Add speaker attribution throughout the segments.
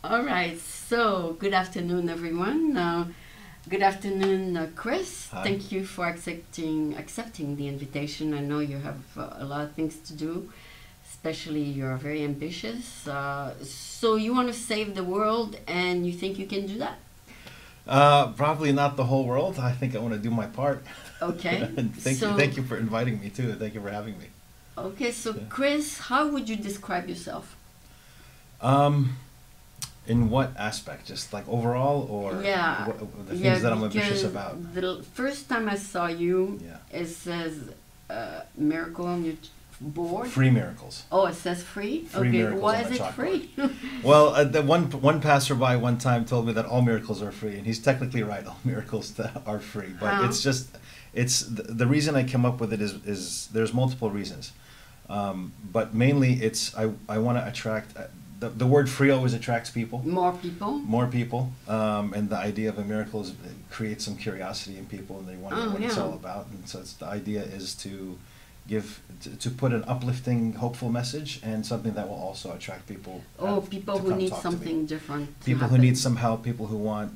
Speaker 1: All right. So, good afternoon, everyone. Good afternoon, Chris.
Speaker 2: Hi.
Speaker 1: Thank you for accepting the invitation. I know you have a lot of things to do, especially you're very ambitious. So you want to save the world, and you think you can do that?
Speaker 2: Probably not the whole world. I think I want to do my part.
Speaker 1: Okay.
Speaker 2: And thank you for inviting me too. Thank you for having me.
Speaker 1: Okay. So,
Speaker 2: Yeah.
Speaker 1: Chris, how would you describe yourself?
Speaker 2: Um, in what aspect? Just like overall, or
Speaker 1: Yeah,
Speaker 2: the
Speaker 1: yeah,
Speaker 2: things that I'm ambitious
Speaker 1: because
Speaker 2: about?
Speaker 1: the first time I saw you,
Speaker 2: Yeah.
Speaker 1: it says miracle on your board.
Speaker 2: Free miracles.
Speaker 1: Oh, it says free?
Speaker 2: Free
Speaker 1: Okay,
Speaker 2: miracles
Speaker 1: why
Speaker 2: on
Speaker 1: is
Speaker 2: a
Speaker 1: it
Speaker 2: chalkboard.
Speaker 1: free?
Speaker 2: Well, the one passerby one time told me that all miracles are free, and he's technically right. All miracles are free, but
Speaker 1: How?
Speaker 2: it's the reason I came up with it is there's multiple reasons, but mainly I want to attract the word free always attracts people.
Speaker 1: More people?
Speaker 2: More people, and the idea of a miracle is it creates some curiosity in people, and they want to know
Speaker 1: Oh,
Speaker 2: what it's
Speaker 1: yeah.
Speaker 2: all about. And so the idea is to to put an uplifting, hopeful message, and something that will also attract people.
Speaker 1: Oh, people
Speaker 2: to
Speaker 1: who
Speaker 2: come
Speaker 1: need
Speaker 2: talk to me.
Speaker 1: something different to
Speaker 2: People who
Speaker 1: happen.
Speaker 2: need some help, people who want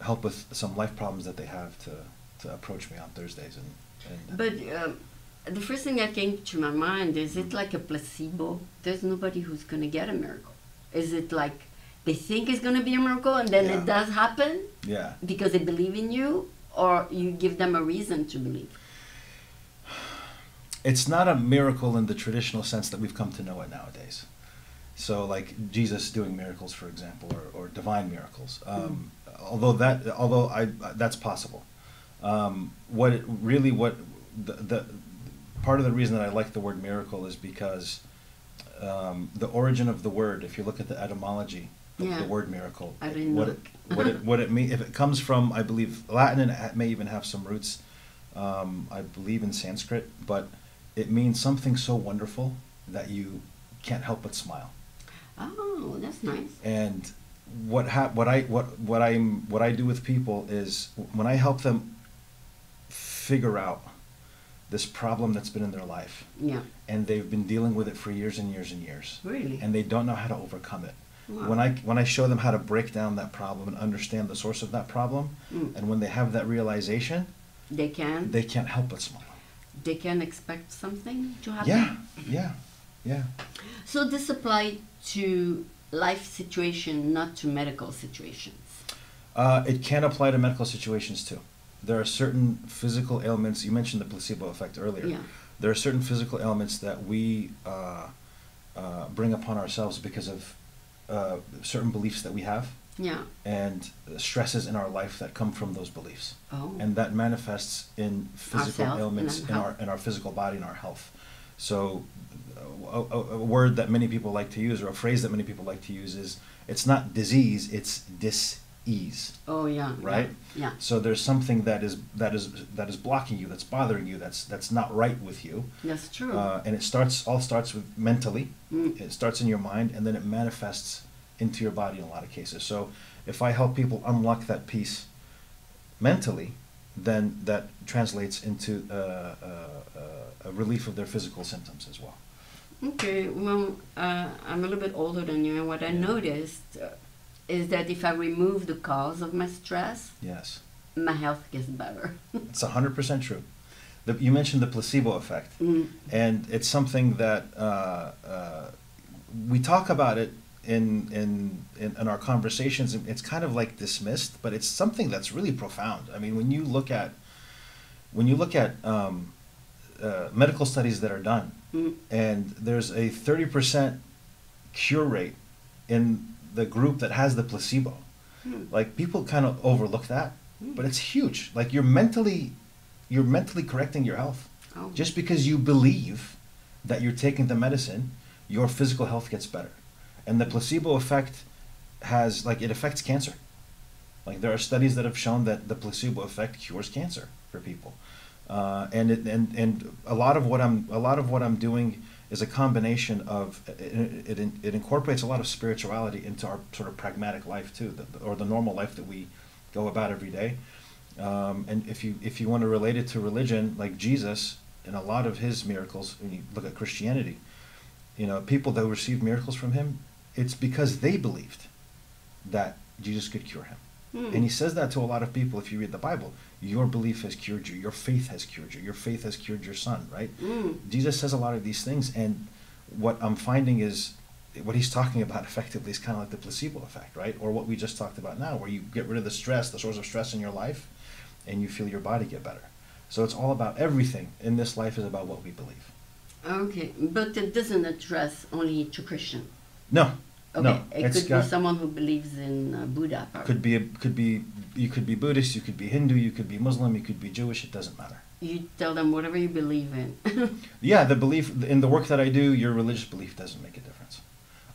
Speaker 2: help with some life problems that they have to approach me on Thursdays and
Speaker 1: But the first thing that came to my mind is it like a placebo? There's nobody who's going to get a miracle. Is it like they think it's going to be a miracle and then
Speaker 2: Yeah.
Speaker 1: it does happen
Speaker 2: yeah.
Speaker 1: because they believe in you, or you give them a reason to believe?
Speaker 2: It's not a miracle in the traditional sense that we've come to know it nowadays. So, like Jesus doing miracles, for example, or divine miracles. Although that's possible. What the part of the reason that I like the word miracle is because the origin of the word. If you look at the etymology of
Speaker 1: Yeah.
Speaker 2: the word miracle,
Speaker 1: I didn't
Speaker 2: what
Speaker 1: look.
Speaker 2: what it mean if it comes from, I believe, Latin, and it may even have some roots. I believe in Sanskrit, but it means something so wonderful that you can't help but smile.
Speaker 1: Oh, that's nice.
Speaker 2: And what I do with people is when I help them figure out this problem that's been in their life,
Speaker 1: Yeah.
Speaker 2: and they've been dealing with it for years and years and years,
Speaker 1: Really?
Speaker 2: and they don't know how to overcome it.
Speaker 1: Wow.
Speaker 2: When I show them how to break down that problem and understand the source of that problem,
Speaker 1: Mm.
Speaker 2: and when they have that realization,
Speaker 1: They can.
Speaker 2: they can't help but smile.
Speaker 1: They can expect something to happen.
Speaker 2: Yeah, yeah, yeah.
Speaker 1: So this applies to life situation, not to medical situations.
Speaker 2: It can apply to medical situations too. There are certain physical ailments. You mentioned the placebo effect earlier.
Speaker 1: Yeah.
Speaker 2: There are certain physical ailments that we bring upon ourselves because of certain beliefs that we have,
Speaker 1: Yeah.
Speaker 2: and stresses in our life that come from those beliefs,
Speaker 1: Oh.
Speaker 2: and that manifests in physical
Speaker 1: Ourself,
Speaker 2: ailments
Speaker 1: in
Speaker 2: in
Speaker 1: our
Speaker 2: our
Speaker 1: health.
Speaker 2: physical body and our health. So, a word that many people like to use, or a phrase that many people like to use, is it's not disease, it's dis-ease.
Speaker 1: Oh, yeah.
Speaker 2: Right?
Speaker 1: Yeah.
Speaker 2: So there's something that is blocking you, that's bothering you, that's not right with you,
Speaker 1: That's true.
Speaker 2: and it starts with mentally.
Speaker 1: Mm.
Speaker 2: It starts in your mind, and then it manifests into your body in a lot of cases. So if I help people unlock that piece mentally, then that translates into a relief of their physical symptoms as well.
Speaker 1: Okay, well, I'm a little bit older than you, and what I
Speaker 2: Yeah.
Speaker 1: noticed is that if I remove the cause of my stress,
Speaker 2: Yes,
Speaker 1: my health gets better.
Speaker 2: it's 100% true. You mentioned the placebo effect.
Speaker 1: Mm.
Speaker 2: And it's something that we talk about it in our conversations. It's kind of like dismissed, but it's something that's really profound. I mean, when you look at medical studies that are done,
Speaker 1: Mm.
Speaker 2: and there's a 30% cure rate in the group that has the placebo.
Speaker 1: Mm.
Speaker 2: Like, people kind of overlook that,
Speaker 1: Mm.
Speaker 2: but it's huge. Like, you're mentally correcting your health.
Speaker 1: Oh.
Speaker 2: Just because you believe that you're taking the medicine, your physical health gets better. And the placebo effect it affects cancer. Like, there are studies that have shown that the placebo effect cures cancer for people. And a lot of what I'm doing is a combination of it incorporates a lot of spirituality into our sort of pragmatic life too, or the normal life that we go about every day. And if you want to relate it to religion, like Jesus, in a lot of his miracles, when you look at Christianity, people that receive miracles from him it's because they believed that Jesus could cure him. And he says that to a lot of people. If you read the Bible, your belief has cured you, your faith has cured you, your faith has cured your son, right? Jesus says a lot of these things, and what I'm finding is what he's talking about effectively is kind of like the placebo effect, right? Or what we just talked about now, where you get rid of the stress, the source of stress in your life, and you feel your body get better. So it's all about, everything in this life is about what we believe.
Speaker 1: Okay, but it doesn't address only to Christian.
Speaker 2: No.
Speaker 1: Okay,
Speaker 2: No,
Speaker 1: it could be someone who believes in Buddha.
Speaker 2: You could be Buddhist, you could be Hindu, you could be Muslim, you could be Jewish. It doesn't matter.
Speaker 1: You tell them whatever you believe in.
Speaker 2: Yeah, the belief in the work that I do, your religious belief doesn't make a difference.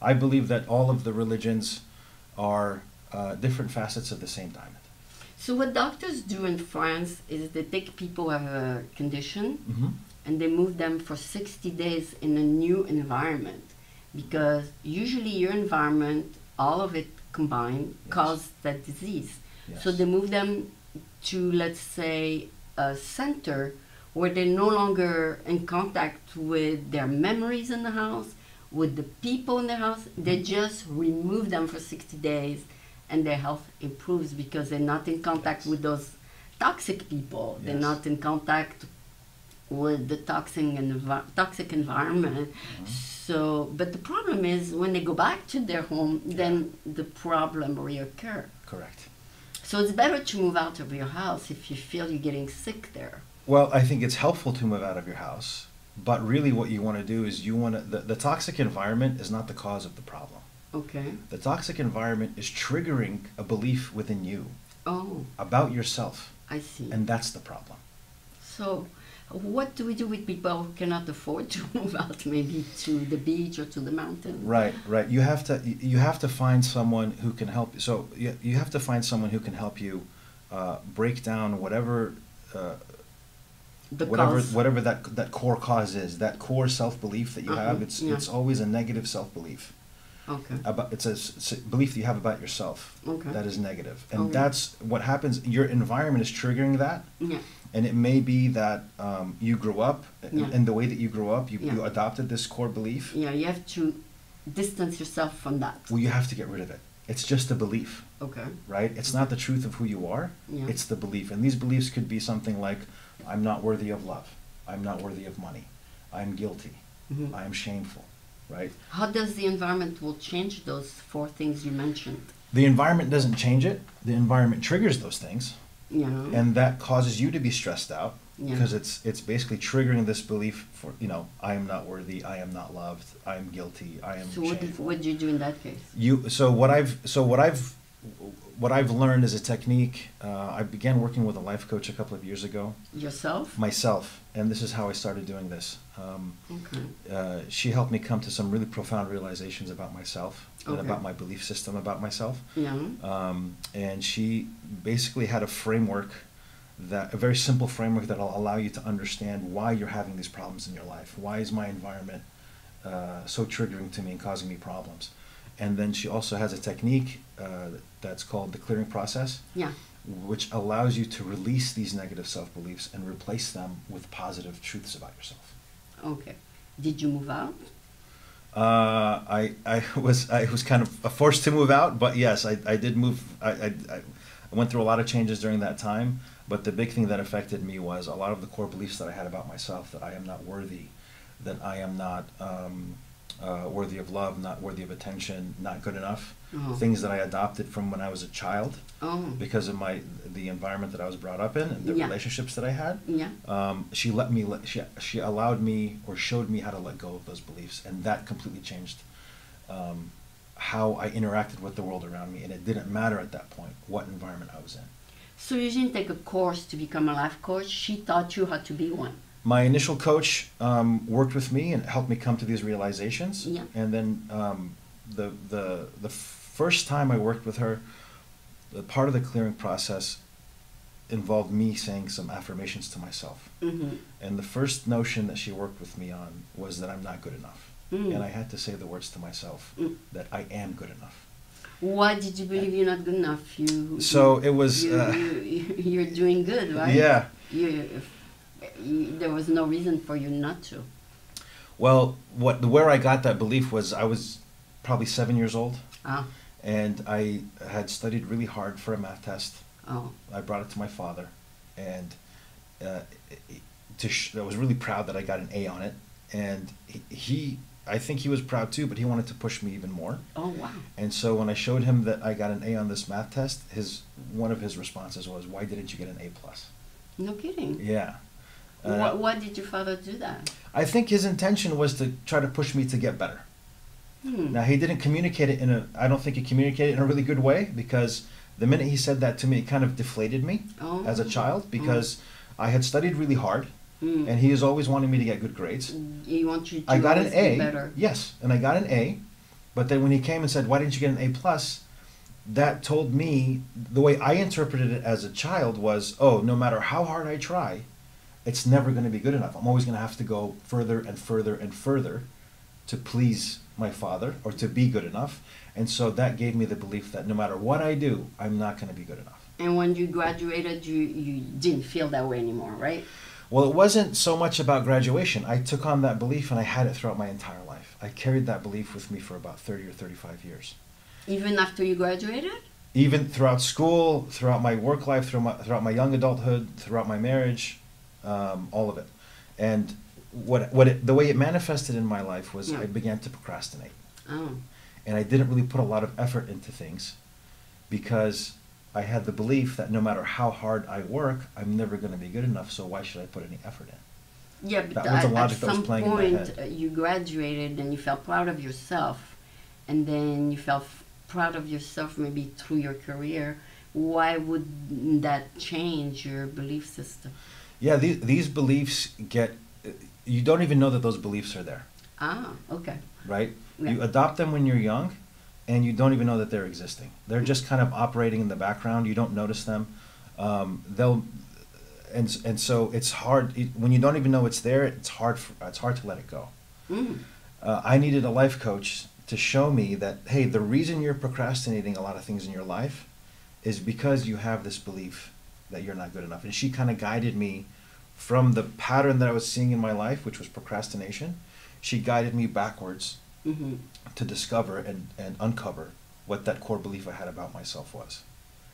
Speaker 2: I believe that all of the religions are different facets of the same diamond.
Speaker 1: So what doctors do in France is they take people who have a condition and they move them for 60 days in a new environment. Because usually your environment, all of it combined, cause that disease.
Speaker 2: Yes.
Speaker 1: So they move them to, let's say, a center where they're no longer in contact with their memories in the house, with the people in the house. They just remove them for 60 days and their health improves because they're not in contact with those toxic people. They're not in contact with the toxic environment. So, but the problem is when they go back to their home, then the problem reoccur.
Speaker 2: Correct.
Speaker 1: So it's better to move out of your house if you feel you're getting sick there.
Speaker 2: Well, I think it's helpful to move out of your house, but really what you want to do is the toxic environment is not the cause of the problem.
Speaker 1: Okay.
Speaker 2: The toxic environment is triggering a belief within you about yourself.
Speaker 1: I see.
Speaker 2: And that's the problem.
Speaker 1: So what do we do with people who cannot afford to move out, maybe to the beach or to the mountain?
Speaker 2: Right. You have to find someone who can help you. So you have to find someone who can help you break down whatever that core cause is, that core self-belief that you have. It's always a negative self-belief.
Speaker 1: Okay.
Speaker 2: It's a belief that you have about yourself that is negative. And that's what happens. Your environment is triggering that.
Speaker 1: Yeah.
Speaker 2: And it may be that you grew up, and the way that you grew up, you adopted this core belief.
Speaker 1: Yeah, you have to distance yourself from that.
Speaker 2: Well, you have to get rid of it. It's just a belief.
Speaker 1: Okay.
Speaker 2: Right? It's not the truth of who you are.
Speaker 1: Yeah.
Speaker 2: It's the belief. And these beliefs could be something like, I'm not worthy of love. I'm not worthy of money. I'm guilty. I am shameful. Right?
Speaker 1: How does the environment will change those 4 things you mentioned?
Speaker 2: The environment doesn't change it. The environment triggers those things.
Speaker 1: Yeah.
Speaker 2: And that causes you to be stressed out because it's basically triggering this belief for, I am not worthy, I am not loved, I am guilty, I am shameful.
Speaker 1: So what do you do in that case?
Speaker 2: What I've learned is a technique. I began working with a life coach a couple of years ago.
Speaker 1: Yourself?
Speaker 2: Myself, and this is how I started doing this. She helped me come to some really profound realizations about myself and about my belief system about myself.
Speaker 1: Yeah.
Speaker 2: And she basically had a framework, a very simple framework that will allow you to understand why you're having these problems in your life. Why is my environment so triggering to me and causing me problems? And then she also has a technique that's called the clearing process, which allows you to release these negative self-beliefs and replace them with positive truths about yourself.
Speaker 1: Okay. Did you move out?
Speaker 2: I was kind of forced to move out, but yes, I did move. I went through a lot of changes during that time, but the big thing that affected me was a lot of the core beliefs that I had about myself, that I am not worthy, that I am not worthy of love, not worthy of attention, not good enough. Things that I adopted from when I was a child because of the environment that I was brought up in and the relationships that I had. She allowed me or showed me how to let go of those beliefs, and that completely changed how I interacted with the world around me, and it didn't matter at that point what environment I was in.
Speaker 1: So you didn't take a course to become a life coach. She taught you how to be one.
Speaker 2: My initial coach worked with me and helped me come to these realizations. And then the first time I worked with her, the part of the clearing process involved me saying some affirmations to myself. And the first notion that she worked with me on was that I'm not good enough. And I had to say the words to myself that I am good enough.
Speaker 1: Why did you believe you're not good enough? You're doing good, right?
Speaker 2: Yeah.
Speaker 1: There was no reason for you not to.
Speaker 2: Well, where I got that belief was I was probably 7 years old.
Speaker 1: Ah.
Speaker 2: And I had studied really hard for a math test.
Speaker 1: Oh.
Speaker 2: I brought it to my father, and I was really proud that I got an A on it. And I think he was proud too, but he wanted to push me even more.
Speaker 1: Oh, wow.
Speaker 2: And so when I showed him that I got an A on this math test, one of his responses was, "Why didn't you get an A plus?"
Speaker 1: No kidding.
Speaker 2: Yeah.
Speaker 1: Why did your father do that?
Speaker 2: I think his intention was to try to push me to get better. Now, he didn't communicate it I don't think he communicated it in a really good way, because the minute he said that to me, it kind of deflated me as a child, because I had studied really hard, and he is always wanting me to get good grades.
Speaker 1: He wants you to
Speaker 2: I got an A,
Speaker 1: be better.
Speaker 2: yes, and I got an A, but then when he came and said, "Why didn't you get an A plus?" that told me, the way I interpreted it as a child was, oh, no matter how hard I try, it's never going to be good enough. I'm always going to have to go further and further and further to please my father or to be good enough. And so that gave me the belief that no matter what I do, I'm not going to be good enough.
Speaker 1: And when you graduated, you didn't feel that way anymore, right?
Speaker 2: Well, it wasn't so much about graduation. I took on that belief and I had it throughout my entire life. I carried that belief with me for about 30 or 35 years.
Speaker 1: Even after you graduated?
Speaker 2: Even throughout school, throughout my work life, throughout my young adulthood, throughout my marriage, all of it. And the way it manifested in my life was I began to procrastinate.
Speaker 1: Oh.
Speaker 2: And I didn't really put a lot of effort into things because I had the belief that no matter how hard I work, I'm never going to be good enough, so why should I put any effort in?
Speaker 1: Yeah, but
Speaker 2: that was the logic
Speaker 1: at
Speaker 2: that was
Speaker 1: some
Speaker 2: playing in my
Speaker 1: point
Speaker 2: head.
Speaker 1: You graduated and you felt proud of yourself, and then you felt proud of yourself maybe through your career. Why would that change your belief system?
Speaker 2: Yeah, these beliefs you don't even know that those beliefs are there.
Speaker 1: Ah, okay.
Speaker 2: Right?
Speaker 1: Yeah.
Speaker 2: You adopt them when you're young, and you don't even know that they're existing. They're just kind of operating in the background. You don't notice them. And so it's hard when you don't even know it's there. It's hard to let it go. I needed a life coach to show me that, hey, the reason you're procrastinating a lot of things in your life is because you have this belief that you're not good enough. And she kind of guided me from the pattern that I was seeing in my life, which was procrastination. She guided me backwards to discover and uncover what that core belief I had about myself was.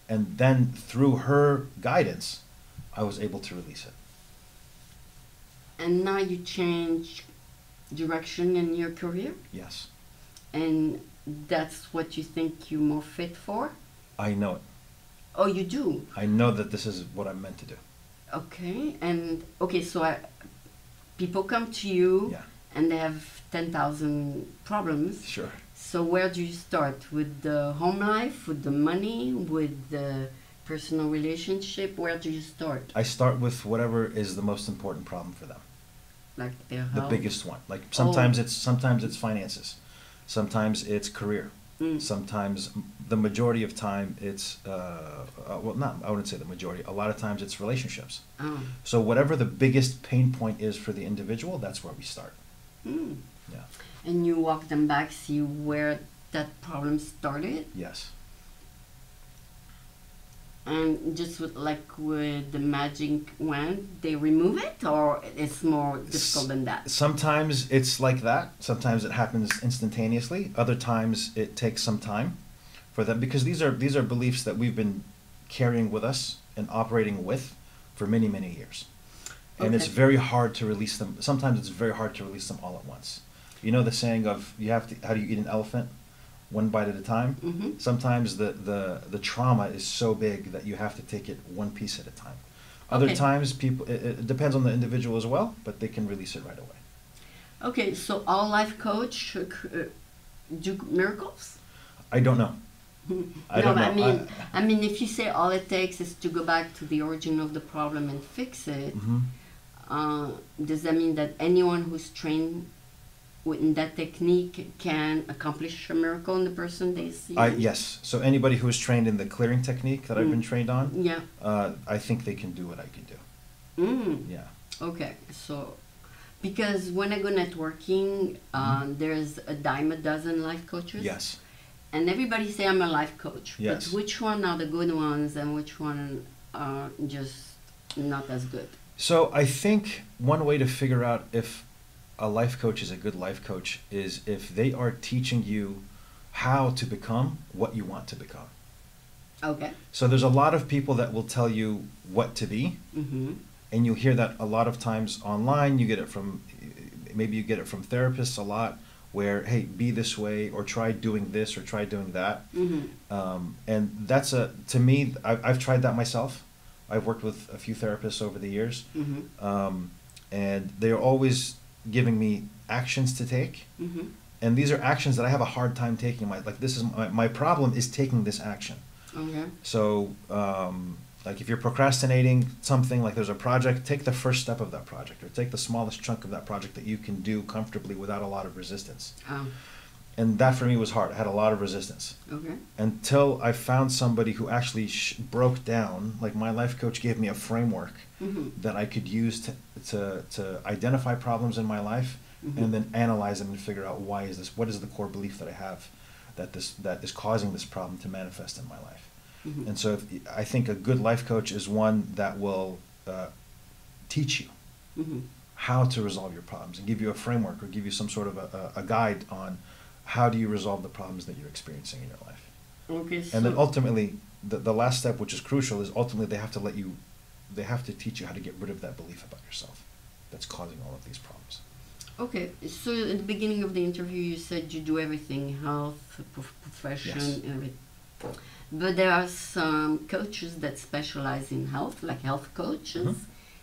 Speaker 2: And then through her guidance, I was able to release it.
Speaker 1: And now you change direction in your career?
Speaker 2: Yes.
Speaker 1: And that's what you think you're more fit for?
Speaker 2: I know it.
Speaker 1: Oh, you do?
Speaker 2: I know that this is what I'm meant to do.
Speaker 1: Okay, so people come to you and they have 10,000 problems.
Speaker 2: Sure.
Speaker 1: So where do you start? With the home life, with the money, with the personal relationship? Where do you start?
Speaker 2: I start with whatever is the most important problem for them.
Speaker 1: Like their
Speaker 2: The
Speaker 1: health?
Speaker 2: biggest one. Like sometimes it's finances. Sometimes it's career. Sometimes the majority of time it's I wouldn't say the majority. A lot of times it's relationships.
Speaker 1: Oh.
Speaker 2: So whatever the biggest pain point is for the individual, that's where we start. Yeah.
Speaker 1: And you walk them back, see where that problem started?
Speaker 2: Yes.
Speaker 1: And just with the magic wand, they remove it, or it's more difficult than that?
Speaker 2: Sometimes it's like that. Sometimes it happens instantaneously. Other times it takes some time for them, because these are beliefs that we've been carrying with us and operating with for many, many years. And it's very hard to release them. Sometimes it's very hard to release them all at once. You know the saying of how do you eat an elephant? One bite at a time. Sometimes the trauma is so big that you have to take it one piece at a time. Other times it depends on the individual as well, but they can release it right away.
Speaker 1: Okay, so all life coach do miracles?
Speaker 2: I don't know. I don't know.
Speaker 1: I mean, if you say all it takes is to go back to the origin of the problem and fix it, does that mean that anyone who's trained in that technique can accomplish a miracle in the person they see?
Speaker 2: Yes. So anybody who is trained in the clearing technique that I've been trained on, I think they can do what I can do. Yeah.
Speaker 1: Okay. So, because when I go networking, there's a dime a dozen life coaches.
Speaker 2: Yes.
Speaker 1: And everybody say I'm a life coach.
Speaker 2: Yes.
Speaker 1: But which one are the good ones and which one are just not as good?
Speaker 2: So I think one way to figure out if a life coach is a good life coach is if they are teaching you how to become what you want to become.
Speaker 1: Okay.
Speaker 2: So there's a lot of people that will tell you what to be, and you'll hear that a lot of times online. You get it from, maybe you get it from therapists a lot, where, hey, be this way, or try doing this, or try doing that. And that's to me, I've tried that myself. I've worked with a few therapists over the years, and they're always giving me actions to take. And these are actions that I have a hard time taking. This is my problem is taking this action.
Speaker 1: Okay.
Speaker 2: So, like if you're procrastinating something, like there's a project, take the first step of that project, or take the smallest chunk of that project that you can do comfortably without a lot of resistance.
Speaker 1: Oh.
Speaker 2: And that for me was hard. I had a lot of resistance.
Speaker 1: Okay.
Speaker 2: Until I found somebody who actually broke down, like my life coach gave me a framework that I could use to identify problems in my life, and then analyze them and figure out what is the core belief that I have that is causing this problem to manifest in my life. And so I think a good life coach is one that will teach you how to resolve your problems, and give you a framework, or give you some sort of a guide on how do you resolve the problems that you're experiencing in your life.
Speaker 1: Okay.
Speaker 2: And then ultimately, the last step, which is crucial, is ultimately they have to teach you how to get rid of that belief about yourself that's causing all of these problems.
Speaker 1: Okay, so at the beginning of the interview, you said you do everything, health, profession,
Speaker 2: Yes.
Speaker 1: and everything. But there are some coaches that specialize in health, like health coaches.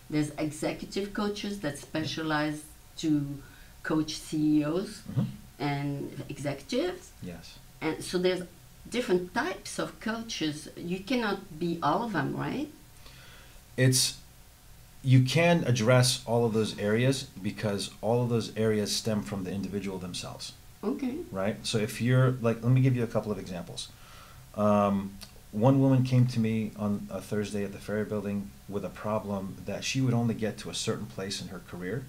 Speaker 1: There's executive coaches that specialize to coach CEOs and executives.
Speaker 2: Yes.
Speaker 1: And so there's different types of coaches. You cannot be all of them, right?
Speaker 2: You can address all of those areas, because all of those areas stem from the individual themselves.
Speaker 1: Okay.
Speaker 2: Right? So if you're, like, let me give you a couple of examples. One woman came to me on a Thursday at the Ferry Building with a problem that she would only get to a certain place in her career.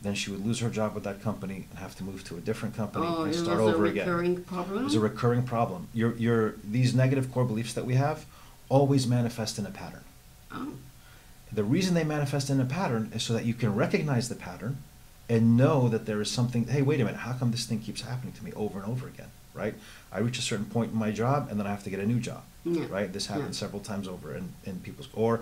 Speaker 2: Then she would lose her job with that company and have to move to a different company and start over again.
Speaker 1: Oh, it was a recurring problem?
Speaker 2: It was a recurring problem. These negative core beliefs that we have always manifest in a pattern.
Speaker 1: Oh.
Speaker 2: The reason they manifest in a pattern is so that you can recognize the pattern and know that there is something, hey, wait a minute, how come this thing keeps happening to me over and over again, right? I reach a certain point in my job, and then I have to get a new job, right? This happens several times over in people's, or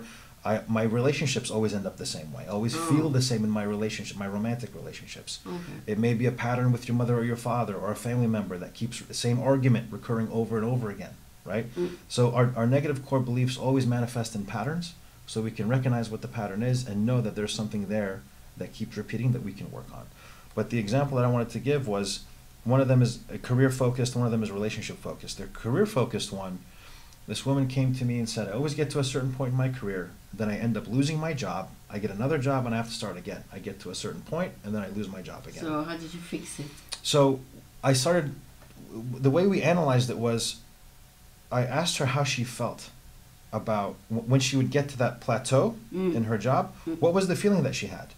Speaker 2: my relationships always end up the same way. I always feel the same in my relationship, my romantic relationships.
Speaker 1: Okay.
Speaker 2: It may be a pattern with your mother or your father, or a family member that keeps the same argument recurring over and over again, right? So our negative core beliefs always manifest in patterns, so we can recognize what the pattern is and know that there's something there that keeps repeating that we can work on. But the example that I wanted to give was, one of them is career-focused, one of them is relationship-focused. The career-focused one, this woman came to me and said, I always get to a certain point in my career, then I end up losing my job, I get another job, and I have to start again. I get to a certain point, and then I lose my job again.
Speaker 1: So how did you fix it?
Speaker 2: So the way we analyzed it was, I asked her how she felt about when she would get to that plateau in her job, what was the feeling that she had?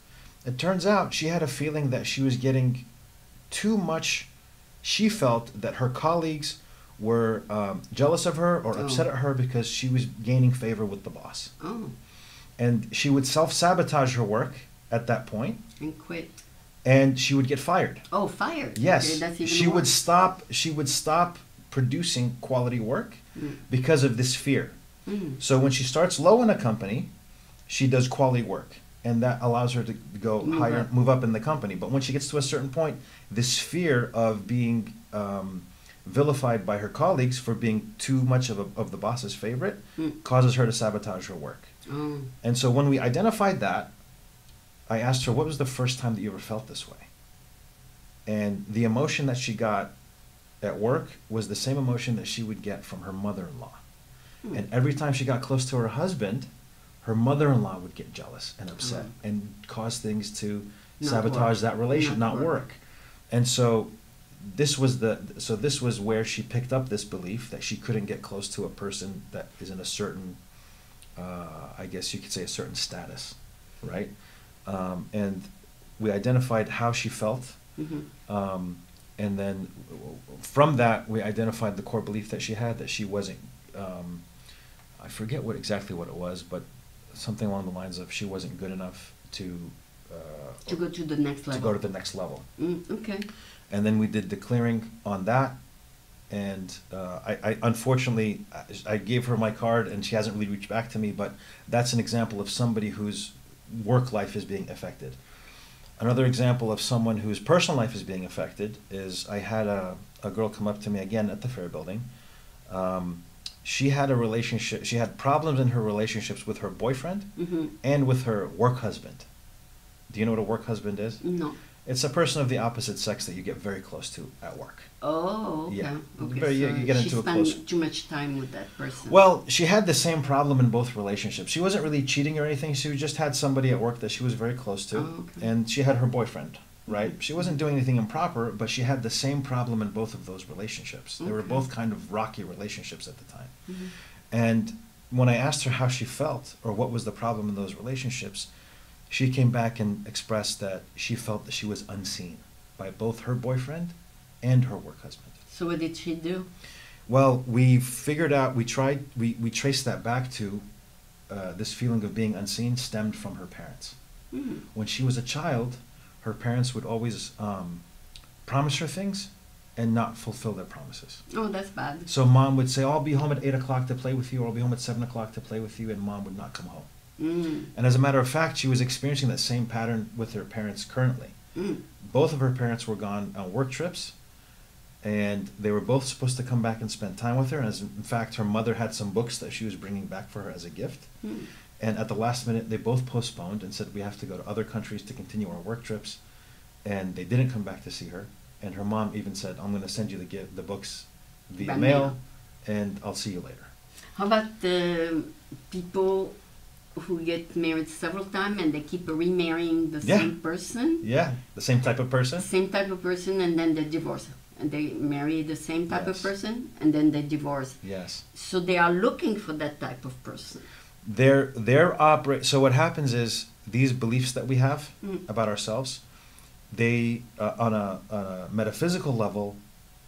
Speaker 2: It turns out she had a feeling that she was getting too much. She felt that her colleagues were jealous of her or upset at her because she was gaining favor with the boss.
Speaker 1: Oh.
Speaker 2: And she would self-sabotage her work at that point.
Speaker 1: And quit.
Speaker 2: And she would get fired.
Speaker 1: Oh, fired.
Speaker 2: Yes.
Speaker 1: Okay, that's even
Speaker 2: she
Speaker 1: worse.
Speaker 2: would stop producing quality work because of this fear. So when she starts low in a company, she does quality work, and that allows her to go higher, move up in the company. But when she gets to a certain point, this fear of being vilified by her colleagues for being too much of the boss's favorite causes her to sabotage her work. And so when we identified that, I asked her, what was the first time that you ever felt this way? And the emotion that she got at work was the same emotion that she would get from her mother-in-law. And every time she got close to her husband, her mother-in-law would get jealous and upset and cause things to sabotage that relation, not work. And so this was where she picked up this belief that she couldn't get close to a person that is in a certain, I guess you could say, a certain status, right? And we identified how she felt. And then from that, we identified the core belief that she had, that she wasn't, I forget exactly what it was, but something along the lines of she wasn't good enough to
Speaker 1: go to the next level.
Speaker 2: To go to the next level.
Speaker 1: Okay.
Speaker 2: And then we did the clearing on that, and I unfortunately I gave her my card, and she hasn't really reached back to me. But that's an example of somebody whose work life is being affected. Another example of someone whose personal life is being affected is I had a girl come up to me again at the fair building. She had a relationship. She had problems in her relationships with her boyfriend and with her work husband. Do you know what a work husband is?
Speaker 1: No.
Speaker 2: It's a person of the opposite sex that you get very close to at work.
Speaker 1: Oh, okay.
Speaker 2: Yeah.
Speaker 1: Okay.
Speaker 2: Very,
Speaker 1: So
Speaker 2: you get into a close.
Speaker 1: she spent too much time with that person.
Speaker 2: Well, she had the same problem in both relationships. She wasn't really cheating or anything. She just had somebody at work that she was very close to, and she had her boyfriend. Right? She wasn't doing anything improper, but she had the same problem in both of those relationships. They were both kind of rocky relationships at the time. And when I asked her how she felt or what was the problem in those relationships, she came back and expressed that she felt that she was unseen by both her boyfriend and her work husband.
Speaker 1: So what did she do?
Speaker 2: Well, we figured out, we traced that back to this feeling of being unseen stemmed from her parents. When she was a child, her parents would always promise her things and not fulfill their promises.
Speaker 1: Oh, that's bad.
Speaker 2: So mom would say, "Oh, I'll be home at 8 o'clock to play with you," or "I'll be home at 7 o'clock to play with you," and mom would not come home. And as a matter of fact, she was experiencing that same pattern with her parents currently. Both of her parents were gone on work trips, and they were both supposed to come back and spend time with her. And in fact, her mother had some books that she was bringing back for her as a gift. And at the last minute, they both postponed and said, "We have to go to other countries to continue our work trips." And they didn't come back to see her. And her mom even said, "I'm going to send you the books via mail, and I'll see you later."
Speaker 1: How about the people who get married several times and they keep remarrying the same person?
Speaker 2: Yeah, the same type of person.
Speaker 1: Same type of person, and then they divorce. And they marry the same type of person, and then they divorce.
Speaker 2: Yes.
Speaker 1: So they are looking for that type of person.
Speaker 2: So what happens is these beliefs that we have about ourselves, they on a metaphysical level,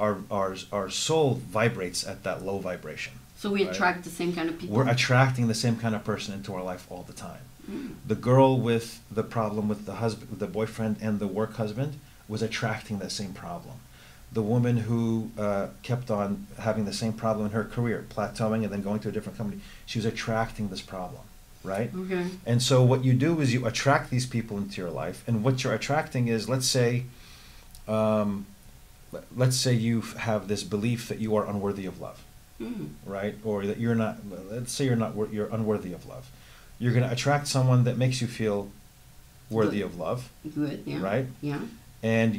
Speaker 2: our soul vibrates at that low vibration.
Speaker 1: So we attract the same kind of people?
Speaker 2: We're attracting the same kind of person into our life all the time. The girl with the problem with the husband, with the boyfriend and the work husband was attracting that same problem. The woman who kept on having the same problem in her career, plateauing and then going to a different company, she was attracting this problem, right?
Speaker 1: Okay.
Speaker 2: And so what you do is you attract these people into your life, and what you're attracting is, let's say you have this belief that you are unworthy of love, right? Or that you're not. Let's say you're unworthy of love. You're going to attract someone that makes you feel worthy of love.
Speaker 1: Good. Yeah.
Speaker 2: Right.
Speaker 1: Yeah.
Speaker 2: And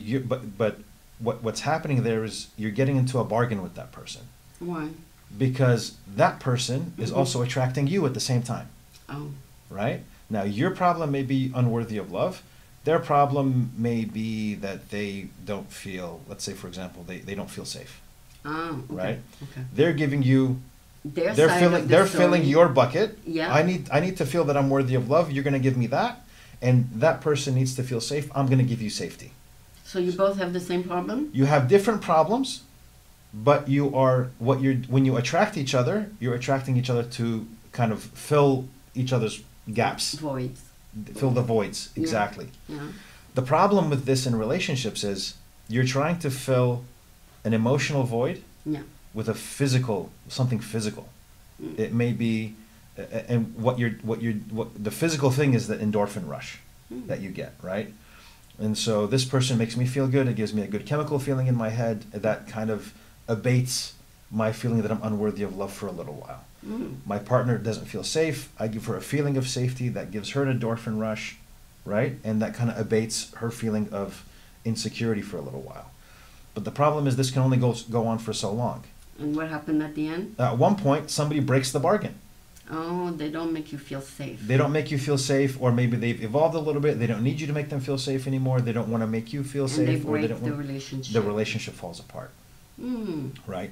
Speaker 2: what's happening there is you're getting into a bargain with that person.
Speaker 1: Why?
Speaker 2: Because that person is also attracting you at the same time.
Speaker 1: Oh.
Speaker 2: Right? Now, your problem may be unworthy of love. Their problem may be that they don't feel, let's say, for example, they don't feel safe.
Speaker 1: Oh, okay.
Speaker 2: Right?
Speaker 1: Okay.
Speaker 2: They're giving you,
Speaker 1: they're
Speaker 2: filling your bucket.
Speaker 1: Yeah.
Speaker 2: I need to feel that I'm worthy of love. You're going to give me that. And that person needs to feel safe. I'm going to give you safety.
Speaker 1: So you both have the same problem?
Speaker 2: You have different problems, but when you attract each other, you're attracting each other to kind of fill each other's gaps.
Speaker 1: Voids.
Speaker 2: Fill the voids, exactly.
Speaker 1: Yeah.
Speaker 2: The problem with this in relationships is you're trying to fill an emotional void with something physical. It may be, and the physical thing is the endorphin rush that you get, right? And so this person makes me feel good. It gives me a good chemical feeling in my head that kind of abates my feeling that I'm unworthy of love for a little while. My partner doesn't feel safe. I give her a feeling of safety that gives her an endorphin rush, right? And that kind of abates her feeling of insecurity for a little while. But the problem is this can only go on for so long.
Speaker 1: And what happened at the end?
Speaker 2: At one point, somebody breaks the bargain.
Speaker 1: Oh, they don't make you feel safe.
Speaker 2: They don't make you feel safe, or maybe they've evolved a little bit. They don't need you to make them feel safe anymore. They don't want to make you feel safe,
Speaker 1: or they don't want the relationship.
Speaker 2: The relationship falls apart. Right?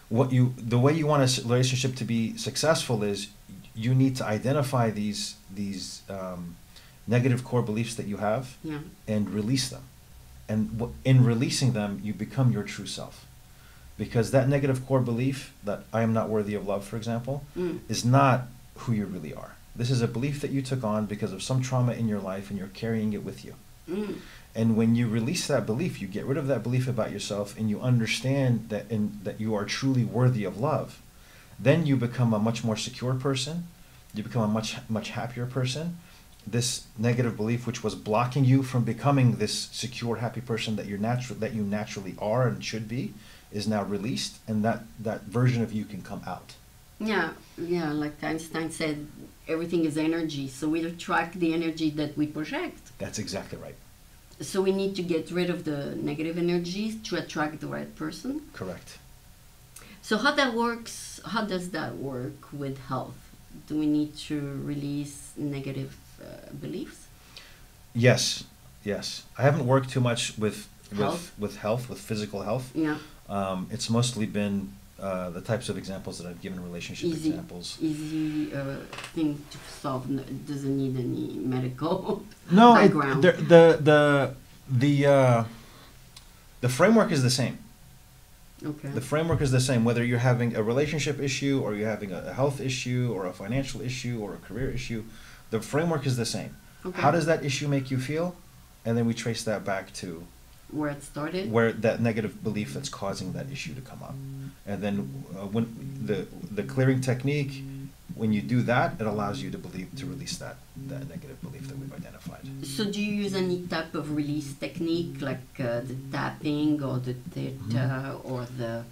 Speaker 2: The way you want a relationship to be successful is you need to identify these negative core beliefs that you have and release them. And in releasing them, you become your true self. Because that negative core belief that I am not worthy of love, for example, is not who you really are. This is a belief that you took on because of some trauma in your life, and you're carrying it with you.
Speaker 1: Mm.
Speaker 2: And when you release that belief, you get rid of that belief about yourself, and you understand that you are truly worthy of love, then you become a much more secure person. You become a much happier person. This negative belief, which was blocking you from becoming this secure, happy person that you naturally are and should be, is now released, and that version of you can come out.
Speaker 1: Yeah, yeah, like Einstein said, everything is energy, so we attract the energy that we project.
Speaker 2: That's exactly right.
Speaker 1: So we need to get rid of the negative energies to attract the right person.
Speaker 2: Correct.
Speaker 1: So how does that work with health? Do we need to release negative beliefs?
Speaker 2: Yes, yes. I haven't worked too much with
Speaker 1: Health?
Speaker 2: with physical health.
Speaker 1: Yeah.
Speaker 2: It's mostly been the types of examples that I've given, relationship examples.
Speaker 1: Easy thing to solve. It doesn't need any medical
Speaker 2: No,
Speaker 1: background.
Speaker 2: the framework is the same.
Speaker 1: Okay.
Speaker 2: The framework is the same, whether you're having a relationship issue, or you're having a health issue, or a financial issue, or a career issue. The framework is the same.
Speaker 1: Okay.
Speaker 2: How does that issue make you feel? And then we trace that back to
Speaker 1: Where it started?
Speaker 2: where that negative belief that's causing that issue to come up. And then when the clearing technique, when you do that, it allows you to release that negative belief that we've identified.
Speaker 1: So do you use any type of release technique, like the tapping or the theta or the...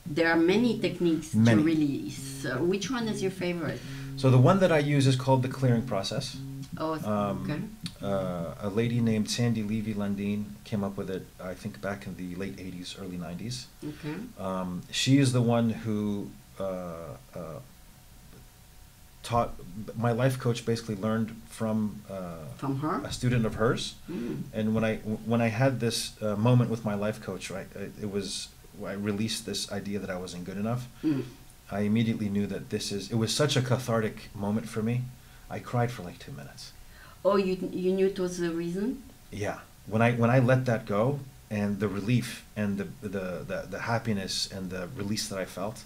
Speaker 1: There are many techniques to
Speaker 2: Many.
Speaker 1: release. Which one is your favorite?
Speaker 2: So the one that I use is called the clearing process.
Speaker 1: Oh, okay.
Speaker 2: A lady named Sandy Levy-Landine came up with it, I think, back in the late 80s, early 90s.
Speaker 1: Okay.
Speaker 2: She is the one who taught, my life coach basically learned from
Speaker 1: her?
Speaker 2: a student of hers.
Speaker 1: Mm.
Speaker 2: And when I had this moment with my life coach, right, I released this idea that I wasn't good enough.
Speaker 1: Mm.
Speaker 2: I immediately knew that it was such a cathartic moment for me. I cried for like 2 minutes.
Speaker 1: Oh, you knew it was the reason?
Speaker 2: Yeah. When I let that go, and the relief and the happiness and the release that I felt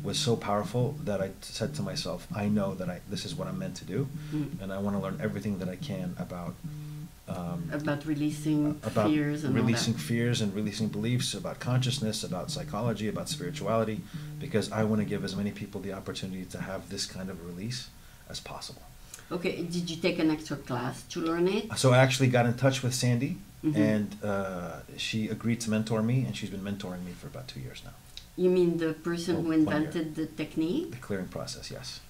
Speaker 2: was so powerful that I said to myself, I know that this is what I'm meant to do, and I want to learn everything that I can about
Speaker 1: releasing fears and
Speaker 2: releasing
Speaker 1: all that.
Speaker 2: fears and releasing beliefs, about consciousness, about psychology, about spirituality, because I want to give as many people the opportunity to have this kind of release as possible.
Speaker 1: Okay, did you take an extra class to learn it?
Speaker 2: So I actually got in touch with Sandy,
Speaker 1: Mhm.
Speaker 2: and she agreed to mentor me, and she's been mentoring me for about 2 years now.
Speaker 1: You mean the person
Speaker 2: Oh,
Speaker 1: who
Speaker 2: 1 year.
Speaker 1: invented the technique?
Speaker 2: The clearing process, yes.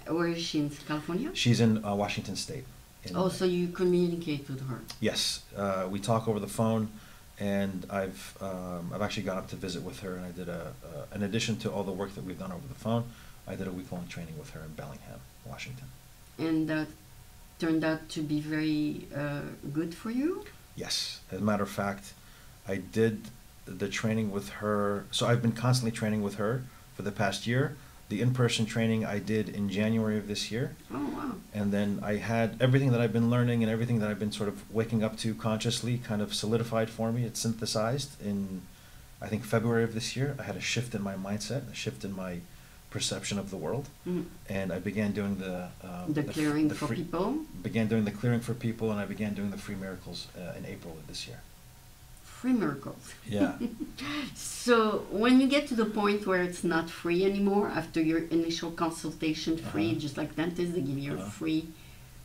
Speaker 1: Where is she, in California?
Speaker 2: She's in Washington State.
Speaker 1: Oh, so you communicate with her?
Speaker 2: Yes, we talk over the phone, and I've actually gone up to visit with her, and I did in addition to all the work that we've done over the phone, I did a week-long training with her in Bellingham, Washington.
Speaker 1: And that turned out to be very good for you?
Speaker 2: Yes, as a matter of fact, I did the training with her. So I've been constantly training with her for the past year. The in-person training I did in January of this year.
Speaker 1: Oh, wow.
Speaker 2: And then I had everything that I've been learning and everything that I've been sort of waking up to consciously kind of solidified for me. It's synthesized in, I think, February of this year. I had a shift in my mindset, a shift in my perception of the world, and I began doing
Speaker 1: the clearing for people.
Speaker 2: Began doing the clearing for people, and I began doing the free miracles in April of this year.
Speaker 1: Free miracles.
Speaker 2: Yeah.
Speaker 1: So when you get to the point where it's not free anymore, after your initial consultation free, just like dentists, they give you a free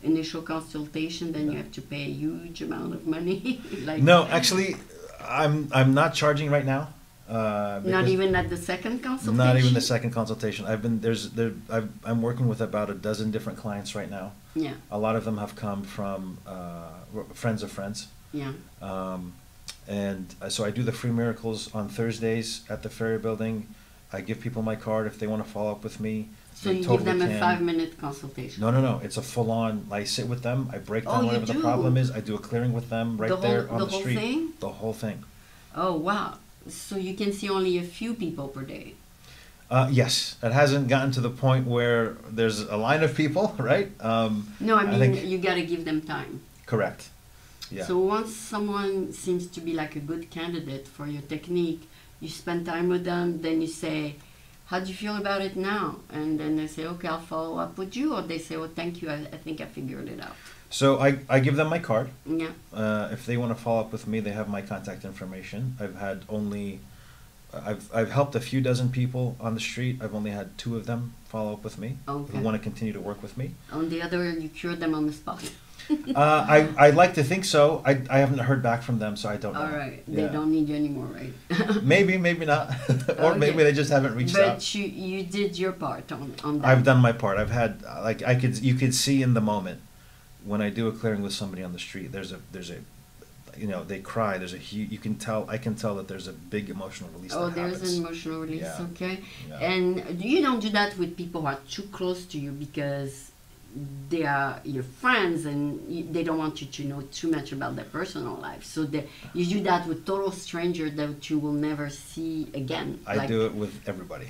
Speaker 1: initial consultation, then you have to pay a huge amount of money. Like,
Speaker 2: no, actually, I'm not charging right now.
Speaker 1: Not even at the second consultation?
Speaker 2: Not even the second consultation. I'm working with about a dozen different clients right now.
Speaker 1: Yeah.
Speaker 2: A lot of them have come from friends of friends.
Speaker 1: Yeah.
Speaker 2: And so I do the free miracles on Thursdays at the Ferry Building. I give people my card if they want to follow up with me.
Speaker 1: So you give them a 5-minute consultation?
Speaker 2: No. It's a full-on, I sit with them, I break down whatever the problem is, I do a clearing with them there on the street.
Speaker 1: The whole thing?
Speaker 2: The whole thing.
Speaker 1: Oh, wow. So you can see only a few people per day?
Speaker 2: Yes. It hasn't gotten to the point where there's a line of people, right?
Speaker 1: No, I mean, you got to give them time.
Speaker 2: Correct. Yeah.
Speaker 1: So once someone seems to be like a good candidate for your technique, you spend time with them, then you say, how do you feel about it now? And then they say, okay, I'll follow up with you. Or they say, oh, thank you, I think I figured it out.
Speaker 2: So I give them my card.
Speaker 1: Yeah.
Speaker 2: If they want to follow up with me, they have my contact information. I've helped a few dozen people on the street. I've only had 2 of them follow up with me
Speaker 1: Okay.
Speaker 2: who want to continue to work with me.
Speaker 1: On the other, you cured them on the spot.
Speaker 2: I'd like to think so. I haven't heard back from them, so I don't know.
Speaker 1: All right. They
Speaker 2: Yeah.
Speaker 1: don't need you anymore, right?
Speaker 2: Maybe not. Or
Speaker 1: Okay.
Speaker 2: maybe they just haven't reached out.
Speaker 1: But you did your part on that.
Speaker 2: I've done my part. I've had you could see in the moment when I do a clearing with somebody on the street. There's a they cry. I can tell that there's a big emotional release.
Speaker 1: Oh,
Speaker 2: that
Speaker 1: there's
Speaker 2: happens.
Speaker 1: an emotional release,
Speaker 2: Yeah.
Speaker 1: okay.
Speaker 2: Yeah.
Speaker 1: And you don't do that with people who are too close to you because they are your friends and they don't want you to know too much about their personal life. So you do that with total strangers that you will never see again.
Speaker 2: I do it with everybody.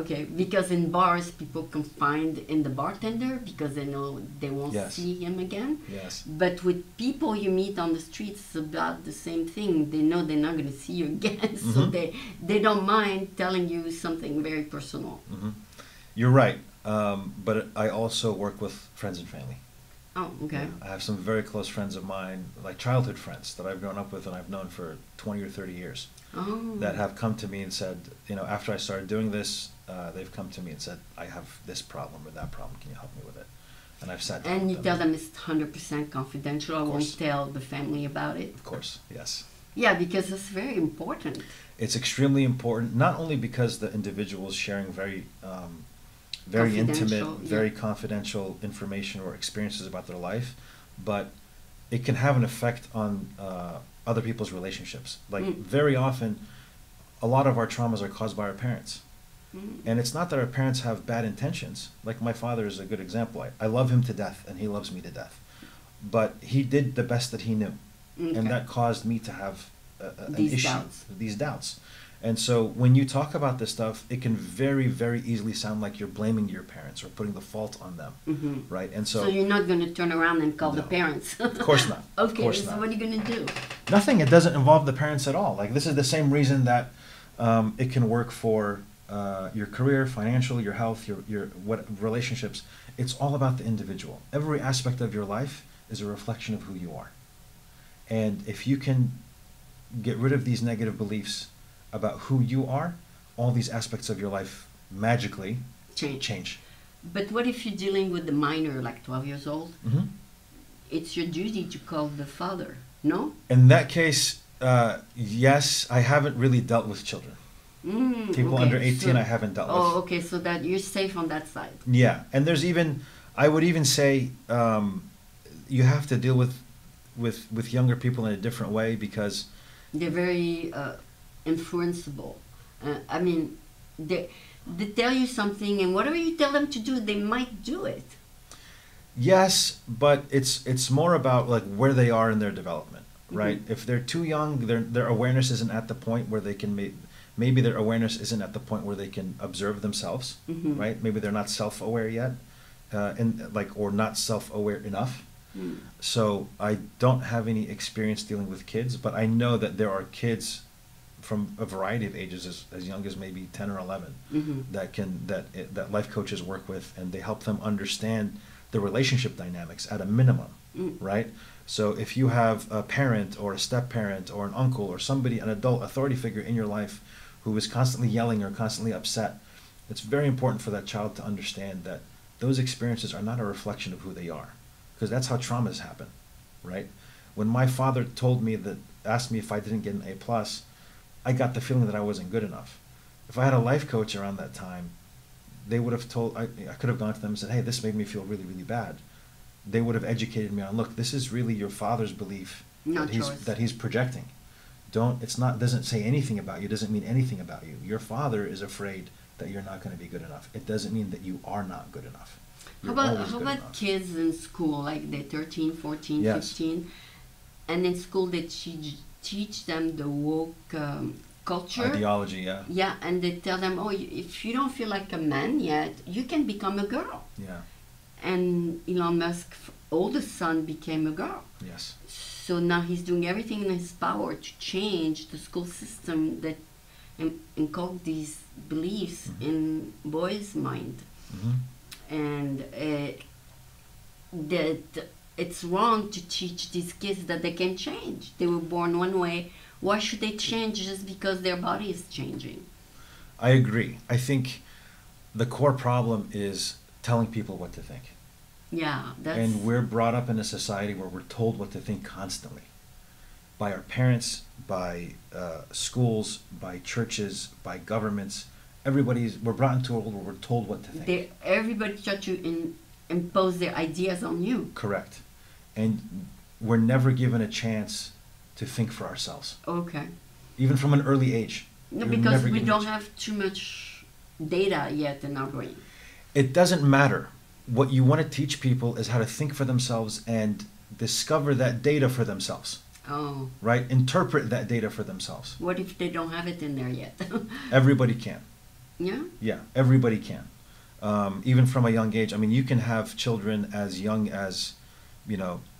Speaker 1: Okay, because in bars, people confide in the bartender because they know they won't
Speaker 2: Yes.
Speaker 1: see him again.
Speaker 2: Yes.
Speaker 1: But with people you meet on the streets, it's about the same thing. They know they're not going to see you again, so
Speaker 2: Mhm.
Speaker 1: they don't mind telling you something very personal.
Speaker 2: Hmm. You're right. But I also work with friends and family.
Speaker 1: Oh, okay.
Speaker 2: I have some very close friends of mine, like childhood friends that I've grown up with and I've known for 20 or 30 years,
Speaker 1: Oh.
Speaker 2: that have come to me and said, after I started doing this, they've come to me and said, I have this problem or that problem. Can you help me with it? And I've sat down
Speaker 1: And
Speaker 2: with
Speaker 1: you tell them it's 100% confidential. I
Speaker 2: Of
Speaker 1: won't
Speaker 2: course.
Speaker 1: tell the family about it.
Speaker 2: Of course, yes.
Speaker 1: Yeah, because it's very important.
Speaker 2: It's extremely important, not only because the individual is sharing very intimate,
Speaker 1: Confidential, yeah.
Speaker 2: very confidential information or experiences about their life, but it can have an effect on other people's relationships. Like very often, a lot of our traumas are caused by our parents. And it's not that our parents have bad intentions. Like my father is a good example. I love him to death and he loves me to death. But he did the best that he knew.
Speaker 1: Okay.
Speaker 2: And that caused me to have an
Speaker 1: These
Speaker 2: issue,
Speaker 1: doubts.
Speaker 2: these doubts. And so when you talk about this stuff, it can very, very easily sound like you're blaming your parents or putting the fault on them, right? And
Speaker 1: So you're not going to turn around and call the
Speaker 2: No.
Speaker 1: parents.
Speaker 2: Of course not. Of
Speaker 1: Okay,
Speaker 2: course
Speaker 1: so
Speaker 2: not.
Speaker 1: what are you going to do?
Speaker 2: Nothing. It doesn't involve the parents at all. Like this is the same reason that it can work for your career, financial, your health, your what relationships. It's all about the individual. Every aspect of your life is a reflection of who you are. And if you can get rid of these negative beliefs about who you are, all these aspects of your life magically change.
Speaker 1: But what if you're dealing with the minor, like 12 years old?
Speaker 2: Hmm.
Speaker 1: It's your duty to call the father, no?
Speaker 2: In that case, yes, I haven't really dealt with children. People
Speaker 1: Okay,
Speaker 2: under 18
Speaker 1: so-
Speaker 2: I haven't dealt with.
Speaker 1: Oh, okay, so that you're safe on that side.
Speaker 2: Yeah, and there's even, I would even say, you have to deal with younger people in a different way because
Speaker 1: They're very influenceable. I mean, they tell you something, and whatever you tell them to do, they might do it.
Speaker 2: yes, but it's more about like where they are in their development, right?
Speaker 1: Mhm.
Speaker 2: If they're too young, their awareness isn't at the point where they can maybe their awareness isn't at the point where they can observe themselves,
Speaker 1: Mhm.
Speaker 2: right? Maybe they're not self-aware yet, or not self-aware enough.
Speaker 1: Mm.
Speaker 2: So I don't have any experience dealing with kids, but I know that there are kids from a variety of ages, as young as maybe 10 or 11,
Speaker 1: Mhm.
Speaker 2: that life coaches work with, and they help them understand the relationship dynamics at a minimum, right? So if you have a parent or a step-parent or an uncle or somebody, an adult authority figure in your life who is constantly yelling or constantly upset, it's very important for that child to understand that those experiences are not a reflection of who they are. Because that's how traumas happen, right? When my father asked me if I didn't get an A+, I got the feeling that I wasn't good enough. If I had a life coach around that time, they would have I could have gone to them and said, hey, this made me feel really, really bad. They would have educated me on, look, this is really your father's belief
Speaker 1: Not yours.
Speaker 2: that he's projecting. Doesn't say anything about you, doesn't mean anything about you. Your father is afraid that you're not going to be good enough. It doesn't mean that you are not good enough.
Speaker 1: How about kids in school, like they're 13, 14,
Speaker 2: Yes.
Speaker 1: 15, and in school they teach them the woke culture.
Speaker 2: Ideology, yeah.
Speaker 1: Yeah, and they tell them, oh, if you don't feel like a man yet, you can become a girl.
Speaker 2: Yeah.
Speaker 1: And Elon Musk's oldest son became a girl.
Speaker 2: Yes.
Speaker 1: So now he's doing everything in his power to change the school system that inculcates beliefs in boys' mind, and that it's wrong to teach these kids that they can change. They were born one way. Why should they change just because their body is changing?
Speaker 2: I agree. I think the core problem is telling people what to think.
Speaker 1: Yeah, that's...
Speaker 2: And we're brought up in a society where we're told what to think constantly. By our parents, by schools, by churches, by governments. We're brought into a world where we're told what to think.
Speaker 1: Everybody tries to impose their ideas on you.
Speaker 2: Correct. And we're never given a chance to think for ourselves.
Speaker 1: Okay.
Speaker 2: Even from an early age.
Speaker 1: No, because we don't have too much data yet in our brain.
Speaker 2: It doesn't matter. What you want to teach people is how to think for themselves and discover that data for themselves.
Speaker 1: Oh.
Speaker 2: Right? Interpret that data for themselves.
Speaker 1: What if they don't have it in there yet?
Speaker 2: Everybody can.
Speaker 1: Yeah?
Speaker 2: Yeah, everybody can. Even from a young age. I mean, you can have children as young as,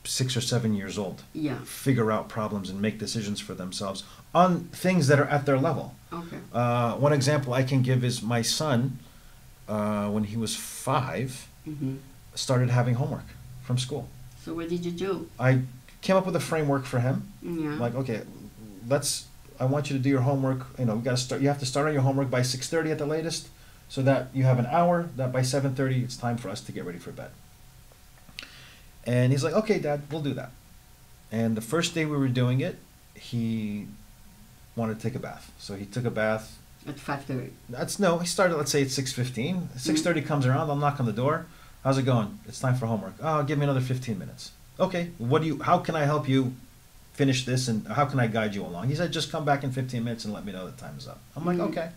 Speaker 2: 6 or 7 years old.
Speaker 1: Yeah.
Speaker 2: Figure out problems and make decisions for themselves on things that are at their level.
Speaker 1: Okay.
Speaker 2: One example I can give is my son, when he was 5, started having homework from school.
Speaker 1: So what did you do?
Speaker 2: I came up with a framework for him.
Speaker 1: Yeah.
Speaker 2: Like, okay, I want you to do your homework. You have to start on your homework by 6:30 at the latest, so that you have an hour, that by 7:30 it's time for us to get ready for bed. And he's like, okay, Dad, we'll do that. And the first day we were doing it, he wanted to take a bath. So he took a bath.
Speaker 1: At 5:30.
Speaker 2: He started, let's say, at 6:15. 6:30 comes around, I'll knock on the door. How's it going? It's time for homework. Oh, give me another 15 minutes. Okay, how can I help you finish this, and how can I guide you along? He said, just come back in 15 minutes and let me know the time is up. I'm like, okay.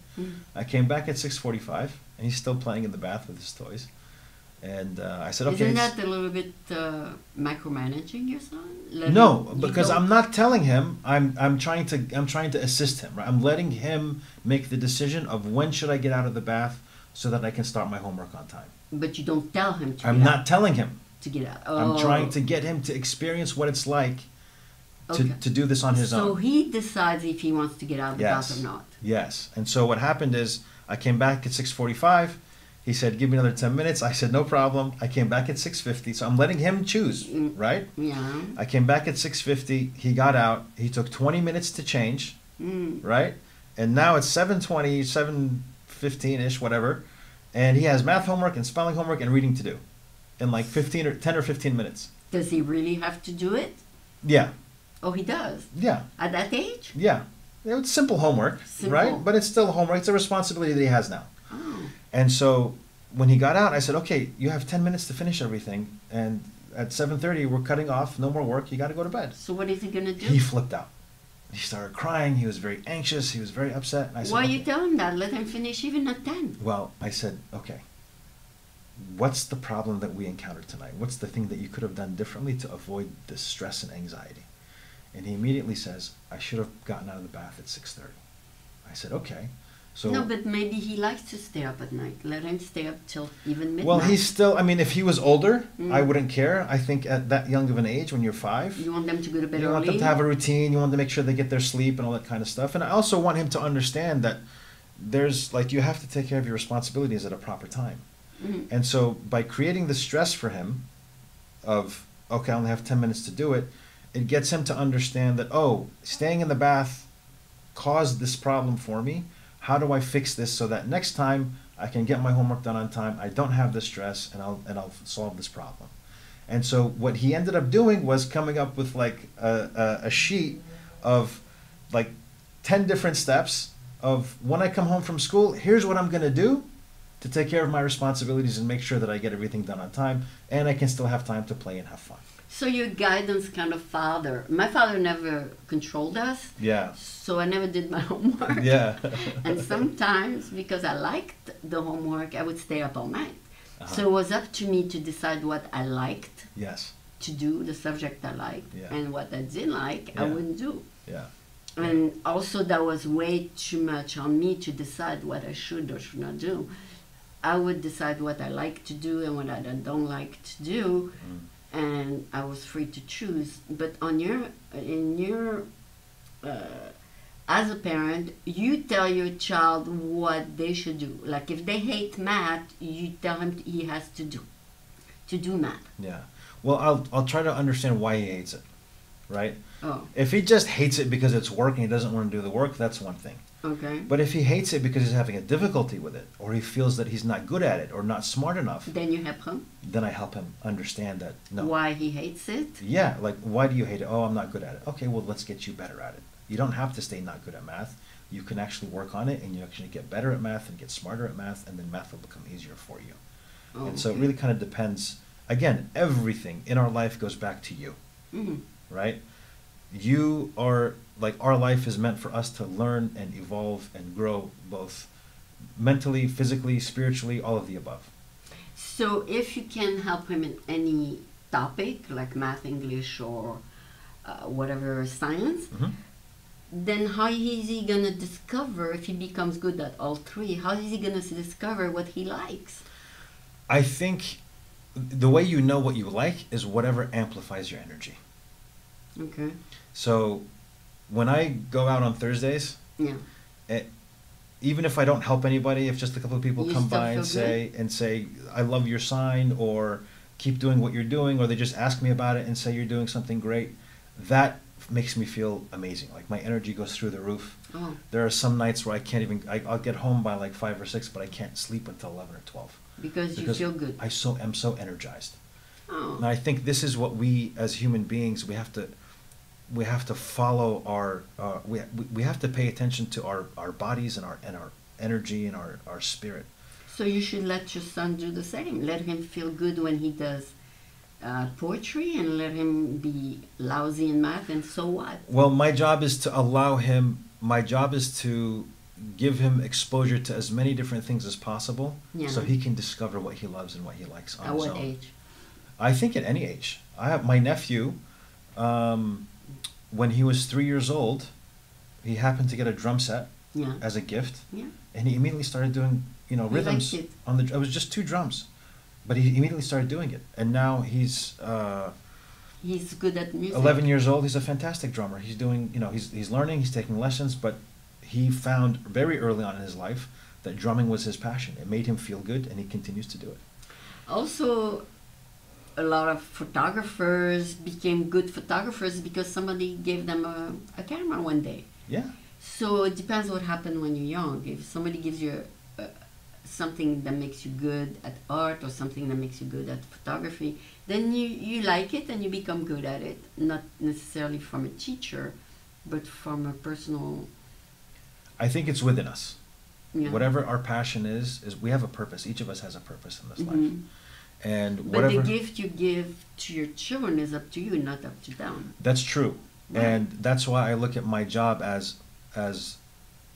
Speaker 2: I came back at 6:45, and he's still playing in the bath with his toys. And I said, okay.
Speaker 1: Isn't that a little bit micromanaging your son?
Speaker 2: No, because I'm not telling him. I'm trying to assist him. Right? I'm letting him make the decision of when should I get out of the bath so that I can start my homework on time.
Speaker 1: But you don't tell him to.
Speaker 2: I'm not telling him
Speaker 1: to get out.
Speaker 2: I'm trying to get him to experience what it's like to do this on his own.
Speaker 1: So he decides if he wants to get out of the bath or not.
Speaker 2: Yes. And so what happened is I came back at 6:45. He said, give me another 10 minutes. I said, no problem. I came back at 6:50. So I'm letting him choose, right?
Speaker 1: Yeah.
Speaker 2: I came back at 6:50. He got out. He took 20 minutes to change, right? And now it's 7:20, 7:15-ish, whatever. And he has math homework and spelling homework and reading to do in like 10 or 15 minutes.
Speaker 1: Does he really have to do it?
Speaker 2: Yeah.
Speaker 1: Oh, he does?
Speaker 2: Yeah.
Speaker 1: At that age?
Speaker 2: Yeah. It's simple homework, right? But it's still homework. It's a responsibility that he has now.
Speaker 1: Oh.
Speaker 2: And so when he got out, I said, okay, you have 10 minutes to finish everything. And at 7:30, we're cutting off. No more work. You got to go to bed.
Speaker 1: So what is he going to do?
Speaker 2: He flipped out. He started crying. He was very anxious. He was very upset. And I said,
Speaker 1: why you tell him that? Let him finish even at 10.
Speaker 2: Well, I said, okay, what's the problem that we encountered tonight? What's the thing that you could have done differently to avoid this stress and anxiety? And he immediately says, I should have gotten out of the bath at 6:30. I said, okay. So,
Speaker 1: no, but maybe he likes to stay up at night. Let him stay up till even midnight.
Speaker 2: Well, he's still, if he was older, I wouldn't care. I think at that young of an age, when you're 5,
Speaker 1: you want them to go to bed early.
Speaker 2: You want them to have a routine. You want to make sure they get their sleep and all that kind of stuff. And I also want him to understand that you have to take care of your responsibilities at a proper time. And so by creating the stress for him of, okay, I only have 10 minutes to do it, it gets him to understand that, staying in the bath caused this problem for me. How do I fix this so that next time I can get my homework done on time, I don't have the stress, and I'll solve this problem. And so what he ended up doing was coming up with like a sheet of like 10 different steps of when I come home from school, here's what I'm going to do to take care of my responsibilities and make sure that I get everything done on time, and I can still have time to play and have fun.
Speaker 1: So you're guidance kind of father. My father never controlled us.
Speaker 2: Yeah.
Speaker 1: So I never did my homework.
Speaker 2: Yeah.
Speaker 1: And sometimes, because I liked the homework, I would stay up all night. So it was up to me to decide what I liked.
Speaker 2: Yes.
Speaker 1: To do, the subject I liked.
Speaker 2: Yeah.
Speaker 1: And what I didn't like, I wouldn't do.
Speaker 2: Yeah.
Speaker 1: And also that was way too much on me to decide what I should or should not do. I would decide what I like to do and what I don't like to do. And I was free to choose. But in your as a parent, you tell your child what they should do. Like if they hate math, you tell him he has to do math.
Speaker 2: Yeah. Well, I'll try to understand why he hates it, right?
Speaker 1: Oh,
Speaker 2: If he just hates it because it's work and he doesn't want to do the work, that's one thing.
Speaker 1: okay.
Speaker 2: But if he hates it because he's having a difficulty with it, or he feels that he's not good at it, or not smart enough,
Speaker 1: Then you help him.
Speaker 2: then I help him understand that, no.
Speaker 1: Why he hates it.
Speaker 2: Yeah, like, why do you hate it? Oh, I'm not good at it. Okay, well, let's get you better at it. You don't have to stay not good at math. You can actually work on it, and you actually get better at math and get smarter at math, and then math will become easier for you.
Speaker 1: Oh,
Speaker 2: And so it
Speaker 1: okay.
Speaker 2: really kind of depends. Again, everything in our life goes back to you,
Speaker 1: Mhm.
Speaker 2: right? You are, like, our life is meant for us to learn and evolve and grow both mentally, physically, spiritually, all of the above.
Speaker 1: So if you can help him in any topic, like math, English, or whatever science,
Speaker 2: Mhm.
Speaker 1: then how is he gonna discover if he becomes good at all three? How is he gonna discover what he likes?
Speaker 2: I think the way you know what you like is whatever amplifies your energy.
Speaker 1: Okay.
Speaker 2: So when I go out on Thursdays,
Speaker 1: Yeah.
Speaker 2: even if I don't help anybody, if just a couple of people
Speaker 1: You
Speaker 2: come
Speaker 1: still
Speaker 2: by
Speaker 1: feel
Speaker 2: and say, I love your sign, or keep doing what you're doing, or they just ask me about it and say you're doing something great, that makes me feel amazing. Like, my energy goes through the roof.
Speaker 1: Oh.
Speaker 2: There are some nights where I can't even, I'll get home by like 5 or 6, but I can't sleep until 11 or 12.
Speaker 1: Because you feel good.
Speaker 2: I am so energized.
Speaker 1: Oh.
Speaker 2: And I think this is what we as human beings, we have to follow our we have to pay attention to our bodies and our energy and our spirit.
Speaker 1: So you should let your son do the same. Let him feel good when he does poetry, and let him be lousy in math, and so what?
Speaker 2: Well, my job is to give him exposure to as many different things as possible,
Speaker 1: Yeah.
Speaker 2: so he can discover what he loves and what he likes on
Speaker 1: At
Speaker 2: his
Speaker 1: what
Speaker 2: own.
Speaker 1: age?
Speaker 2: I think at any age. I have my nephew, when he was 3 years old, he happened to get a drum set
Speaker 1: Yeah.
Speaker 2: as a gift,
Speaker 1: Yeah.
Speaker 2: and he immediately started doing,
Speaker 1: He
Speaker 2: rhythms
Speaker 1: liked it.
Speaker 2: on the. It was just 2 drums, but he immediately started doing it, and now he's
Speaker 1: He's good at music.
Speaker 2: 11 years old. He's a fantastic drummer. He's doing, he's learning. He's taking lessons, but he found very early on in his life that drumming was his passion. It made him feel good, and he continues to do it.
Speaker 1: Also, a lot of photographers became good photographers because somebody gave them a camera one day.
Speaker 2: Yeah.
Speaker 1: So it depends what happened when you're young. If somebody gives you something that makes you good at art, or something that makes you good at photography, then you like it and you become good at it. Not necessarily from a teacher, but from a personal.
Speaker 2: I think it's within us.
Speaker 1: Yeah.
Speaker 2: Whatever our passion is we have a purpose. Each of us has a purpose in this life.
Speaker 1: Mhm.
Speaker 2: And
Speaker 1: But
Speaker 2: whatever.
Speaker 1: the gift you give to your children is up to you, not up to them.
Speaker 2: That's true.
Speaker 1: Right.
Speaker 2: And that's why I look at my job as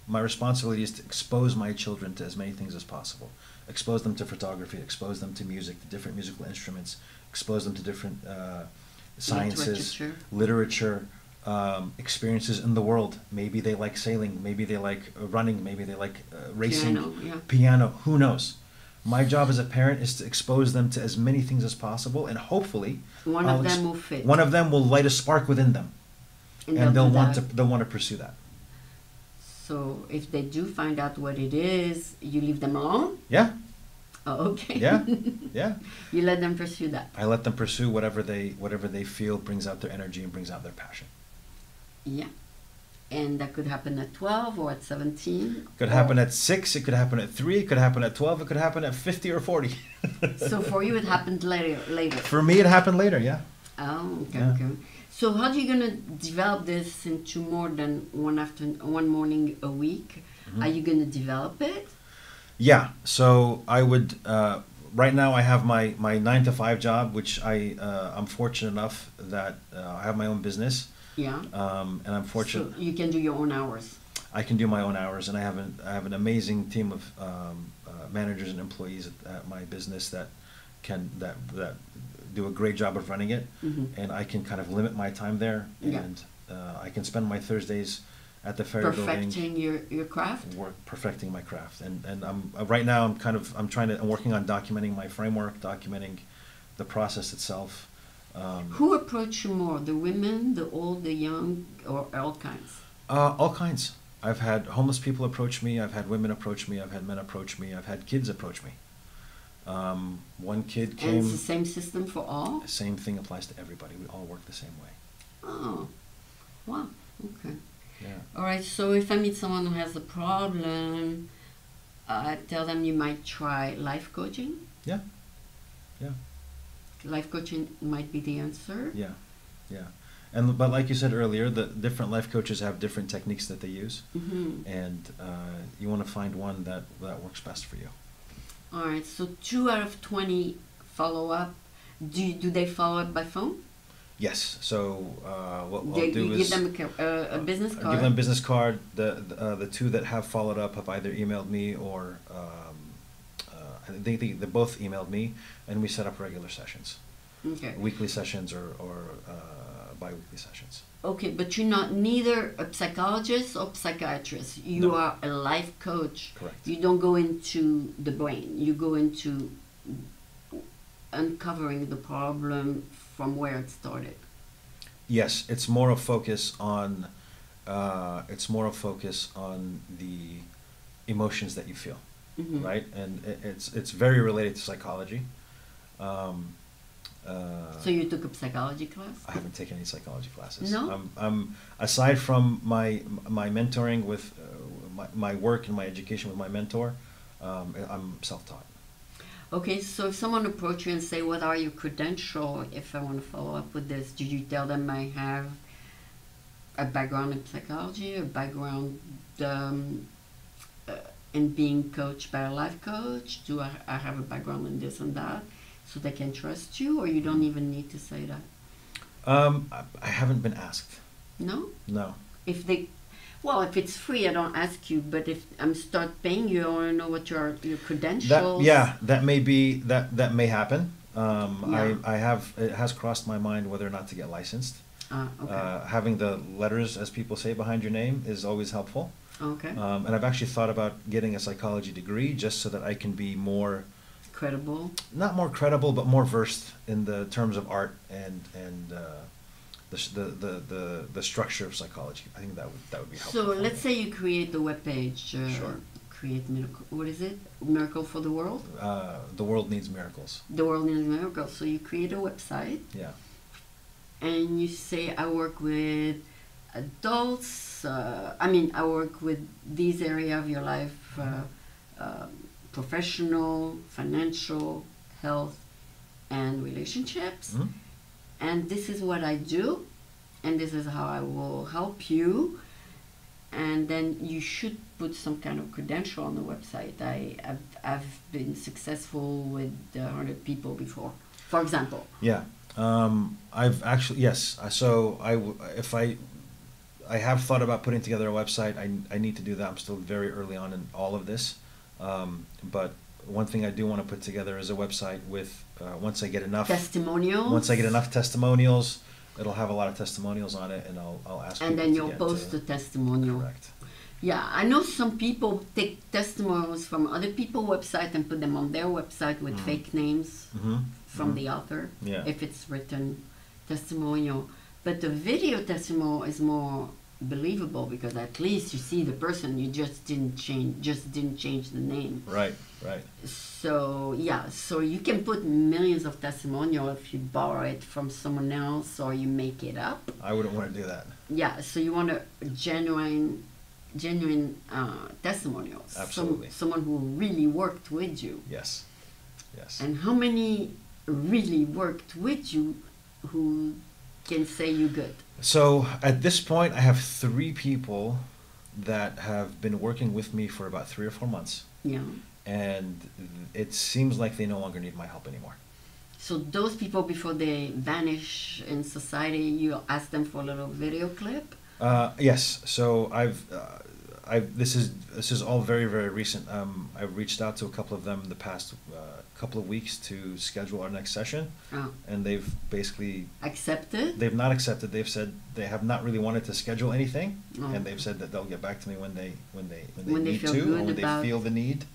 Speaker 2: my responsibility is to expose my children to as many things as possible. Expose them to photography, expose them to music, to different musical instruments, expose them to different sciences, literature, experiences in the world. Maybe they like sailing, maybe they like running, maybe they like racing, piano, who knows. My job as a parent is to expose them to as many things as possible, and hopefully
Speaker 1: One of them will fit.
Speaker 2: one of them will light a spark within them, and they'll want to pursue that.
Speaker 1: So if they do find out what it is, you leave them alone?
Speaker 2: Yeah.
Speaker 1: Oh, okay.
Speaker 2: Yeah. Yeah.
Speaker 1: You let them pursue that.
Speaker 2: I let them pursue whatever they feel brings out their energy and brings out their passion.
Speaker 1: Yeah. And that could happen at 12 or at 17.
Speaker 2: Could happen at 6, it could happen at 3, it could happen at 12, it could happen at 50 or 40.
Speaker 1: So for you it happened later.
Speaker 2: For me it happened later, yeah.
Speaker 1: Oh, okay,
Speaker 2: Yeah.
Speaker 1: okay. So how are you going to develop this into more than one morning a week?
Speaker 2: Mm-hmm.
Speaker 1: Are you going to develop it?
Speaker 2: Yeah, so I would, right now I have my 9 to 5 job, which I'm fortunate enough that I have my own business.
Speaker 1: Yeah.
Speaker 2: And I'm fortunate.
Speaker 1: So you can do your own hours.
Speaker 2: I can do my own hours, and I have an amazing team of managers and employees at my business that do a great job of running it,
Speaker 1: Mhm.
Speaker 2: and I can kind of limit my time there,
Speaker 1: Yeah.
Speaker 2: and I can spend my Thursdays at the Ferry Building.
Speaker 1: Perfecting your craft?
Speaker 2: Perfecting my craft, and I'm right now I'm working on documenting my framework, documenting the process itself.
Speaker 1: Who approach you more, the women, the old, the young, or all kinds?
Speaker 2: All kinds. I've had homeless people approach me. I've had women approach me. I've had men approach me. I've had kids approach me. One kid came.
Speaker 1: And it's the same system for all?
Speaker 2: Same thing applies to everybody. We all work the same way.
Speaker 1: Oh, wow. Okay.
Speaker 2: Yeah.
Speaker 1: All right. So if I meet someone who has a problem, I tell them you might try life coaching.
Speaker 2: Yeah. Yeah.
Speaker 1: Life coaching might be the answer.
Speaker 2: Yeah. Yeah. But like you said earlier, the different life coaches have different techniques that they use, and you want to find one that works best for you.
Speaker 1: All right. So 2 out of 20 follow up. Do they follow up by phone?
Speaker 2: Yes. So what I'll do
Speaker 1: you
Speaker 2: is
Speaker 1: give them a business card.
Speaker 2: give them a business card. The two that have followed up have either emailed me or I think they both emailed me, and we set up regular sessions, weekly sessions or bi-weekly sessions.
Speaker 1: Okay, but you're not neither a psychologist or psychiatrist. You
Speaker 2: No.
Speaker 1: are a life coach.
Speaker 2: Correct.
Speaker 1: You don't go into the brain. You go into uncovering the problem from where it started.
Speaker 2: Yes, it's more a focus on the emotions that you feel, right? And it's very related to psychology.
Speaker 1: So you took a psychology class?
Speaker 2: I haven't taken any psychology classes.
Speaker 1: No?
Speaker 2: I'm aside from my mentoring with my work and my education with my mentor, I'm self-taught.
Speaker 1: Okay, so if someone approach you and say, what are your credentials if I want to follow up with this, do you tell them I have a background in psychology, a background in being coached by a life coach? Do I have a background in this and that, so they can trust you, or you don't even need to say that?
Speaker 2: I haven't been asked.
Speaker 1: No?
Speaker 2: No.
Speaker 1: If it's free, I don't ask you, but if I'm start paying you, I want to know what your credentials.
Speaker 2: That may happen. It has crossed my mind whether or not to get licensed.
Speaker 1: Okay.
Speaker 2: Having the letters, as people say, behind your name is always helpful.
Speaker 1: Okay.
Speaker 2: And I've actually thought about getting a psychology degree just so that I can be more
Speaker 1: credible.
Speaker 2: Not more credible, but more versed in the terms of art and the structure of psychology. I think that would be helpful.
Speaker 1: So let's say you create the webpage.
Speaker 2: Sure.
Speaker 1: Create miracle. What is it? Miracle for the world.
Speaker 2: The world needs miracles.
Speaker 1: The world needs miracles. So you create a website.
Speaker 2: Yeah.
Speaker 1: And you say, I work with adults. I work with these area of your life: professional, financial, health, and relationships.
Speaker 2: Mm-hmm.
Speaker 1: And this is what I do, and this is how I will help you. And then you should put some kind of credential on the website. I've been successful with 100 people before, for example.
Speaker 2: Yeah, I've actually, yes. So I have thought about putting together a website. I need to do that. I'm still very early on in all of this. But one thing I do want to put together is a website with once I get enough
Speaker 1: testimonials.
Speaker 2: Once I get enough testimonials, it'll have a lot of testimonials on it, and I'll ask.
Speaker 1: And then you'll post the testimonial.
Speaker 2: Correct.
Speaker 1: Yeah, I know some people take testimonials from other people's website and put them on their website with fake names from the author.
Speaker 2: Yeah.
Speaker 1: If it's written testimonial, but the video testimonial is more believable because at least you see the person. You just didn't change the name.
Speaker 2: Right.
Speaker 1: So yeah, so you can put millions of testimonial if you borrow it from someone else or you make it up.
Speaker 2: I wouldn't want to do that.
Speaker 1: Yeah, so you want a genuine testimonials.
Speaker 2: Absolutely.
Speaker 1: Someone who really worked with you.
Speaker 2: Yes.
Speaker 1: And how many really worked with you who can say you good?
Speaker 2: So at this point, I have 3 people that have been working with me for about 3 or 4 months.
Speaker 1: Yeah.
Speaker 2: And it seems like they no longer need my help anymore.
Speaker 1: So those people, before they vanish in society, you ask them for a little video clip?
Speaker 2: Yes. So this is all very, very recent. I've reached out to a couple of them the past couple of weeks to schedule our next session, and they've basically
Speaker 1: accepted.
Speaker 2: They've not accepted. They've said they have not really wanted to schedule anything, and they've said that they'll get back to me when they need to, or when they feel the need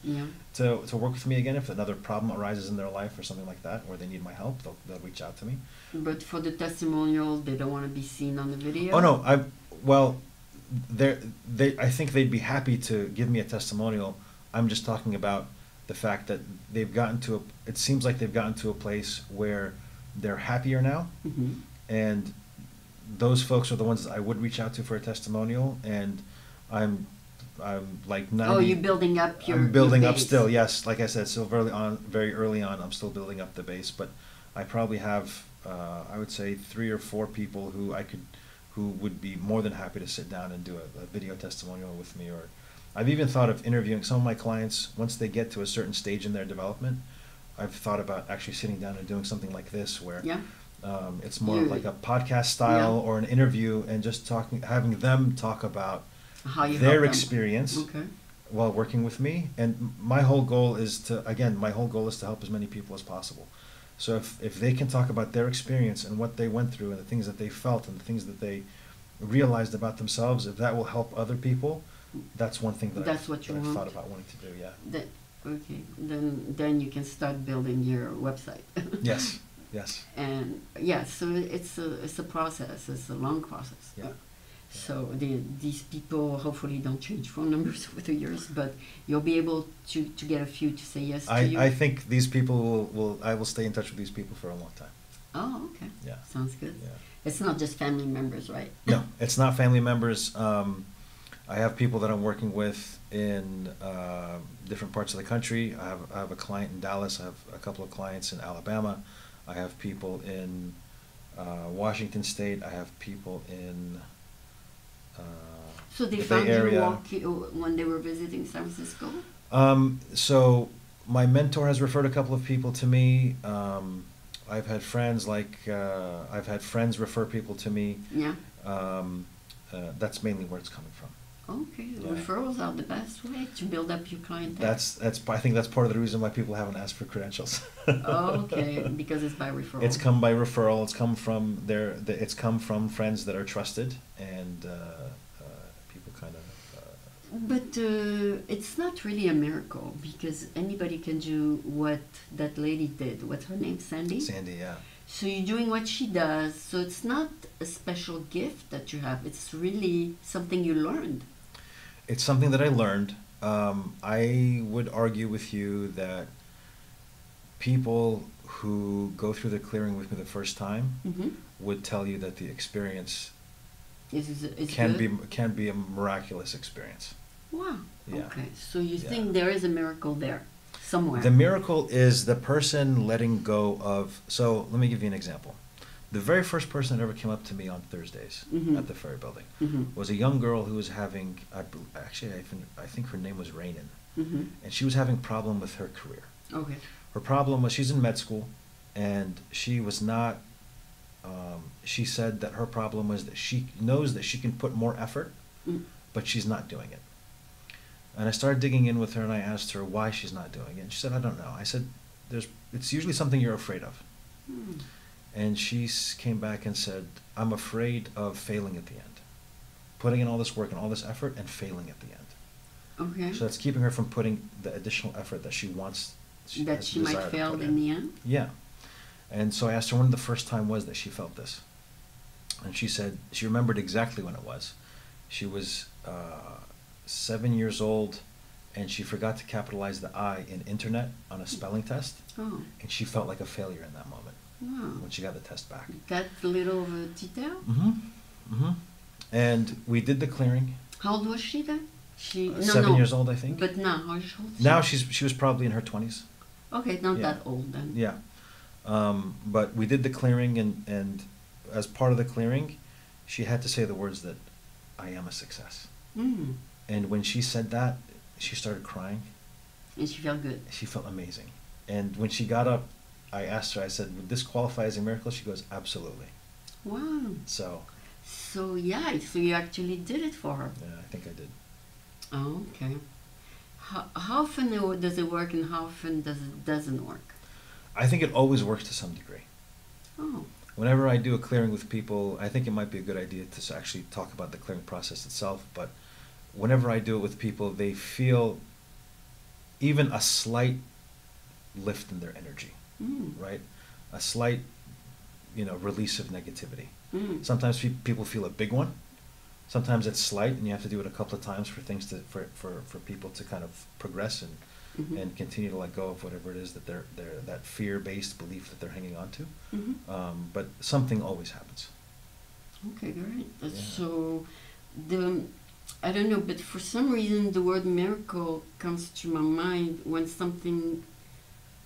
Speaker 2: to work with me again. If another problem arises in their life or something like that, or they need my help, they'll reach out to me.
Speaker 1: But for the testimonial, they don't want to be seen on the video.
Speaker 2: Oh no, I think they'd be happy to give me a testimonial. I'm just talking about the fact that they've gotten to it seems like they've gotten to a place where they're happier now,
Speaker 1: Mm-hmm.
Speaker 2: and those folks are the ones that I would reach out to for a testimonial, and I'm like 90.
Speaker 1: Oh, you're building up
Speaker 2: I'm building
Speaker 1: your
Speaker 2: up
Speaker 1: base.
Speaker 2: still, yes. Like I said, so very early on, I'm still building up the base, but I probably have, I would say 3 or 4 people who would be more than happy to sit down and do a video testimonial with me. Or I've even thought of interviewing some of my clients once they get to a certain stage in their development. I've thought about actually sitting down and doing something like this, where
Speaker 1: Yeah.
Speaker 2: it's more like a podcast style,
Speaker 1: Yeah.
Speaker 2: or an interview, and just having them talk about
Speaker 1: How you
Speaker 2: their
Speaker 1: help them.
Speaker 2: experience
Speaker 1: Okay.
Speaker 2: while working with me. And my whole goal is to help as many people as possible. So if they can talk about their experience and what they went through and the things that they felt and the things that they realized about themselves, if that will help other people, that's one thing that
Speaker 1: That's what you
Speaker 2: I've
Speaker 1: want?
Speaker 2: thought about wanting to do, yeah.
Speaker 1: Okay. Then you can start building your website.
Speaker 2: Yes, yes.
Speaker 1: And yeah, so it's a process. It's a long process.
Speaker 2: Yeah.
Speaker 1: So these people hopefully don't change phone numbers over the years, but you'll be able to get a few to say yes to you.
Speaker 2: I think these people I will stay in touch with these people for a long time.
Speaker 1: Oh, okay.
Speaker 2: Yeah.
Speaker 1: Sounds good.
Speaker 2: Yeah.
Speaker 1: It's not just family members, right?
Speaker 2: No, it's not family members. I have people that I'm working with in different parts of the country. I have a client in Dallas. I have a couple of clients in Alabama. I have people in Washington State. I have people in
Speaker 1: So they
Speaker 2: the
Speaker 1: found
Speaker 2: Bay Area.
Speaker 1: you when they were visiting San Francisco?
Speaker 2: So my mentor has referred a couple of people to me. I've had friends refer people to me.
Speaker 1: Yeah.
Speaker 2: That's mainly where it's coming from.
Speaker 1: Okay.
Speaker 2: Yeah.
Speaker 1: Referrals are the best way to build up your clientele.
Speaker 2: I think that's part of the reason why people haven't asked for credentials.
Speaker 1: Oh, okay, because it's by referral.
Speaker 2: It's come by referral. It's come from it's come from friends that are trusted, and people kind of.
Speaker 1: But it's not really a miracle, because anybody can do what that lady did. What's her name? Sandy?
Speaker 2: Sandy, yeah.
Speaker 1: So you're doing what she does. So it's not a special gift that you have. It's really something you learned.
Speaker 2: It's something that I learned. I would argue with you that people who go through the clearing with me the first time
Speaker 1: Mm-hmm.
Speaker 2: would tell you that the experience
Speaker 1: It's
Speaker 2: can
Speaker 1: good?
Speaker 2: be a miraculous experience.
Speaker 1: Wow.
Speaker 2: Yeah.
Speaker 1: Okay. So you
Speaker 2: Yeah.
Speaker 1: think there is a miracle there somewhere?
Speaker 2: The miracle is the person letting go of. So let me give you an example. The very first person that ever came up to me on Thursdays
Speaker 1: Mhm.
Speaker 2: at the Ferry Building
Speaker 1: Mm-hmm.
Speaker 2: was a young girl who was having. I think her name was Rainan,
Speaker 1: Mm-hmm.
Speaker 2: and she was having a problem with her career.
Speaker 1: Okay.
Speaker 2: Her problem was she's in med school, and she was not. She said that her problem was that she knows that she can put more effort,
Speaker 1: Mm.
Speaker 2: but she's not doing it. And I started digging in with her, and I asked her why she's not doing it. And she said, "I don't know." I said, "It's usually something you're afraid of."
Speaker 1: Hmm.
Speaker 2: And she came back and said, "I'm afraid of failing at the end, putting in all this work and all this effort and failing at the end."
Speaker 1: Okay.
Speaker 2: So that's keeping her from putting the additional effort that she wants.
Speaker 1: That
Speaker 2: has
Speaker 1: she
Speaker 2: a
Speaker 1: might
Speaker 2: desire to
Speaker 1: fail
Speaker 2: put
Speaker 1: in the end?
Speaker 2: Yeah. And so I asked her when the first time was that she felt this. And she said she remembered exactly when it was. She was 7 years old, and she forgot to capitalize the I in internet on a spelling test,
Speaker 1: Oh,
Speaker 2: and she felt like a failure in that moment
Speaker 1: wow.
Speaker 2: when she got the test back.
Speaker 1: That little of a detail?
Speaker 2: Mm-hmm. Mm-hmm. And we did the clearing.
Speaker 1: How old was she then? She no,
Speaker 2: 7
Speaker 1: no.
Speaker 2: years old, I think.
Speaker 1: But now, how old?
Speaker 2: Now she was probably in her 20s.
Speaker 1: Okay, not
Speaker 2: Yeah.
Speaker 1: that old then.
Speaker 2: Yeah. But we did the clearing, and as part of the clearing, she had to say the words that I am a success.
Speaker 1: Mm.
Speaker 2: And when she said that, she started crying.
Speaker 1: And she felt good.
Speaker 2: She felt amazing. And when she got up, I asked her, I said, "Would this qualify as a miracle?" She goes, "Absolutely."
Speaker 1: Wow.
Speaker 2: So,
Speaker 1: So yeah, so you actually did it for her.
Speaker 2: yeah, I think I did.
Speaker 1: Oh, okay. How often does it work, and how often doesn't work?
Speaker 2: I think it always works to some degree.
Speaker 1: Oh.
Speaker 2: Whenever I do a clearing with people, I think it might be a good idea to actually talk about the clearing process itself, but whenever I do it with people, they feel even a slight lift in their energy,
Speaker 1: Mm.
Speaker 2: right? A slight, release of negativity.
Speaker 1: Mm.
Speaker 2: Sometimes people feel a big one, Sometimes it's slight, and you have to do it a couple of times for things to for people to kind of progress and continue to let go of whatever it is that they're that fear-based belief that they're hanging on to. But something always happens.
Speaker 1: Okay, great.
Speaker 2: Yeah.
Speaker 1: So, I don't know, but for some reason the word miracle comes to my mind when something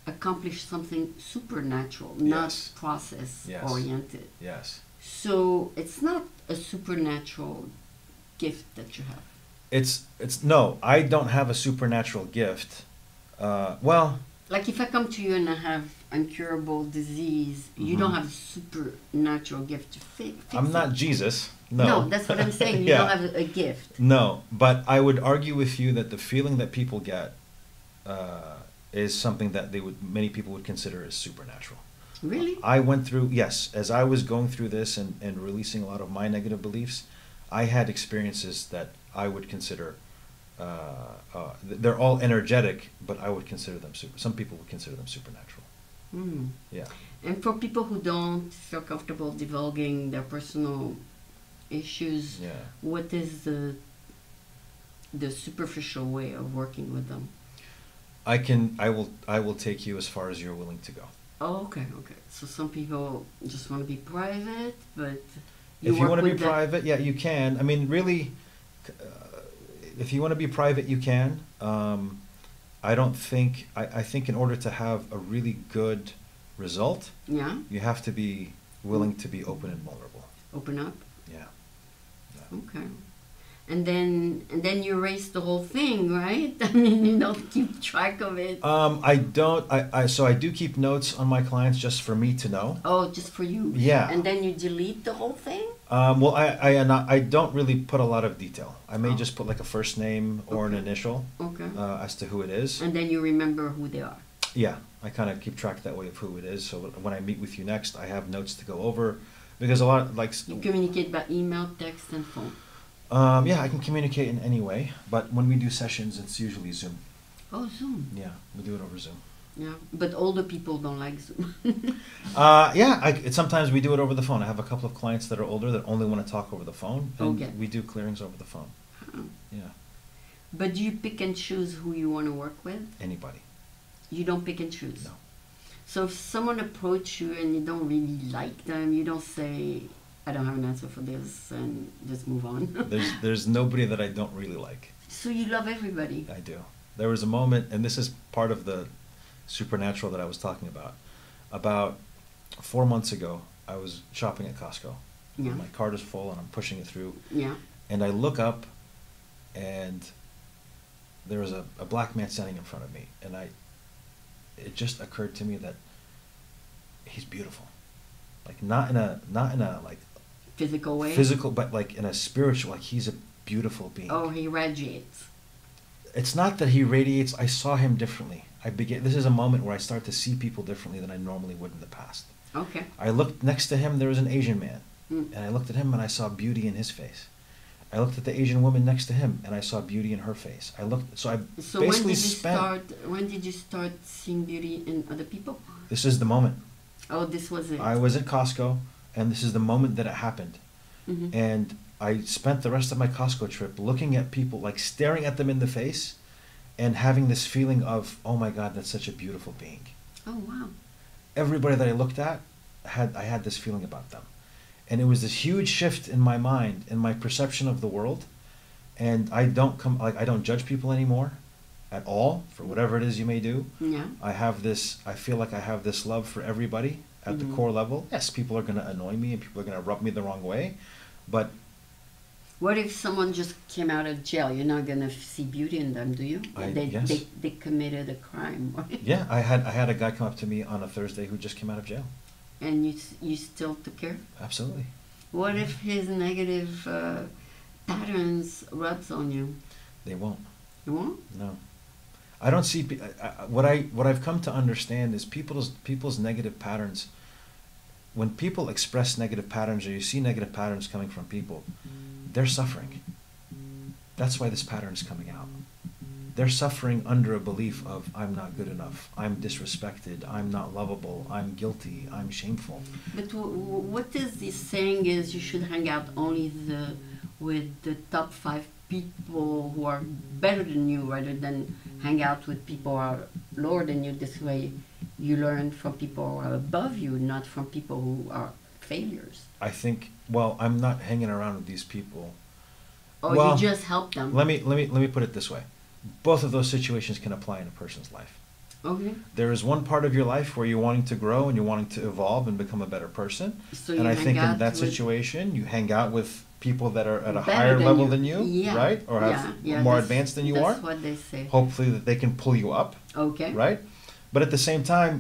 Speaker 1: accomplishes something supernatural, not
Speaker 2: Yes.
Speaker 1: process
Speaker 2: Yes.
Speaker 1: oriented.
Speaker 2: Yes.
Speaker 1: So it's not a supernatural gift that you have.
Speaker 2: It's no, I don't have a supernatural gift. Well,
Speaker 1: Like if I come to you and I have incurable disease, you don't have a supernatural gift to fix
Speaker 2: I'm
Speaker 1: it.
Speaker 2: not Jesus. No.
Speaker 1: No, that's what I'm saying. You
Speaker 2: Yeah.
Speaker 1: don't have a gift.
Speaker 2: No, but I would argue with you that the feeling that people get is something that many people would consider as supernatural.
Speaker 1: Really?
Speaker 2: I went through, yes, as I was going through this and releasing a lot of my negative beliefs, I had experiences that I would consider, they're all energetic, but I would consider them some people would consider them supernatural.
Speaker 1: Mm.
Speaker 2: Yeah.
Speaker 1: And for people who don't feel comfortable divulging their personal issues,
Speaker 2: Yeah.
Speaker 1: what is the superficial way of working with them?
Speaker 2: I will take you as far as you're willing to go.
Speaker 1: Oh, okay. So some people just want to be private, but
Speaker 2: If you
Speaker 1: work
Speaker 2: want to be
Speaker 1: with them.
Speaker 2: private, yeah, you can. I mean, really, if you want to be private, you can. I don't think, I think in order to have a really good result,
Speaker 1: Yeah,
Speaker 2: you have to be willing to be open and vulnerable.
Speaker 1: open up.
Speaker 2: Yeah.
Speaker 1: Okay. And then you erase the whole thing, right? I mean, you don't keep track of it.
Speaker 2: I don't, so I do keep notes on my clients just for me to know.
Speaker 1: Oh, just for you.
Speaker 2: Yeah.
Speaker 1: And then you delete the whole thing?
Speaker 2: Well, I don't really put a lot of detail. I may
Speaker 1: Oh.
Speaker 2: just put like a first name or an
Speaker 1: Okay.
Speaker 2: initial
Speaker 1: Okay.
Speaker 2: as to who it is.
Speaker 1: And then you remember who they are.
Speaker 2: Yeah, I kind of keep track that way of who it is. So when I meet with you next, I have notes to go over, because a lot like
Speaker 1: You communicate by email, text, and phone.
Speaker 2: yeah, I can communicate in any way, but when we do sessions, it's usually Zoom.
Speaker 1: Oh, Zoom.
Speaker 2: Yeah, we do it over Zoom.
Speaker 1: Yeah, but older people don't like Zoom.
Speaker 2: Yeah, sometimes we do it over the phone. I have a couple of clients that are older that only want to talk over the phone, and
Speaker 1: Okay.
Speaker 2: we do clearings over the phone.
Speaker 1: Oh.
Speaker 2: Yeah,
Speaker 1: But do you pick and choose who you want to work with?
Speaker 2: anybody.
Speaker 1: You don't pick and choose?
Speaker 2: No.
Speaker 1: So if someone approach you and you don't really like them, you don't say, I don't have an answer for this, and just move on.
Speaker 2: There's nobody that I don't really like.
Speaker 1: So you love everybody?
Speaker 2: I do. There was a moment, and this is part of the supernatural that I was talking about. About 4 months ago, I was shopping at Costco.
Speaker 1: Yeah.
Speaker 2: My cart is full, and I'm pushing it through.
Speaker 1: Yeah.
Speaker 2: And I look up, and there was a black man standing in front of me, and it just occurred to me that he's beautiful, like not in a like
Speaker 1: Physical way?
Speaker 2: physical, but like in a spiritual. Like he's a beautiful being.
Speaker 1: Oh, he radiates.
Speaker 2: It's not that he radiates. I saw him differently. This is a moment where I start to see people differently than I normally would in the past.
Speaker 1: Okay.
Speaker 2: I looked next to him. There was an Asian man,
Speaker 1: Mm.
Speaker 2: and I looked at him and I saw beauty in his face. I looked at the Asian woman next to him and I saw beauty in her face. So I
Speaker 1: So
Speaker 2: basically
Speaker 1: when did you start seeing beauty in other people?
Speaker 2: This is the moment.
Speaker 1: Oh, this was it.
Speaker 2: I was at Costco, and this is the moment that it happened.
Speaker 1: Mhm.
Speaker 2: And I spent the rest of my Costco trip looking at people, like staring at them in the face, and having this feeling of, oh my God, that's such a beautiful being.
Speaker 1: Oh, wow.
Speaker 2: Everybody that I looked at, I had this feeling about them. And it was this huge shift in my mind, in my perception of the world. And I don't judge people anymore at all for whatever it is you may do.
Speaker 1: Yeah.
Speaker 2: I feel like I have this love for everybody at the
Speaker 1: Mhm.
Speaker 2: core level. Yes, people are going to annoy me and people are going to rub me the wrong way, but
Speaker 1: What if someone just came out of jail? You're not going to see beauty in them, do you?
Speaker 2: Yes.
Speaker 1: They committed a crime.
Speaker 2: yeah, I had a guy come up to me on a Thursday who just came out of jail.
Speaker 1: And you still took care?
Speaker 2: Absolutely.
Speaker 1: What if his negative patterns rubs on you?
Speaker 2: They won't.
Speaker 1: You won't?
Speaker 2: No. I don't see what I've come to understand is people's negative patterns. When people express negative patterns, or you see negative patterns coming from people, they're suffering. That's why this pattern is coming out. They're suffering under a belief of, I'm not good enough, I'm disrespected, I'm not lovable, I'm guilty, I'm shameful.
Speaker 1: But what is this saying is you should hang out only the with the top 5 people who are better than you rather than hang out with people who are lower than you. This way you learn from people who are above you, not from people who are failures.
Speaker 2: I think, well, I'm not hanging around with these people.
Speaker 1: Or
Speaker 2: Well,
Speaker 1: you just help them.
Speaker 2: Let me put it this way. Both of those situations can apply in a person's life.
Speaker 1: Okay.
Speaker 2: There is one part of your life where you're wanting to grow and you're wanting to evolve and become a better person.
Speaker 1: So
Speaker 2: And
Speaker 1: you
Speaker 2: I
Speaker 1: hang
Speaker 2: think in
Speaker 1: out
Speaker 2: that
Speaker 1: with
Speaker 2: situation, you hang out with people that are at a
Speaker 1: better
Speaker 2: higher
Speaker 1: than
Speaker 2: level
Speaker 1: you.
Speaker 2: than you,
Speaker 1: Yeah.
Speaker 2: right? Or have more
Speaker 1: that's-
Speaker 2: advanced than you
Speaker 1: that's
Speaker 2: are.
Speaker 1: That's what they say.
Speaker 2: Hopefully that they can pull you up,
Speaker 1: Okay.
Speaker 2: right? But at the same time,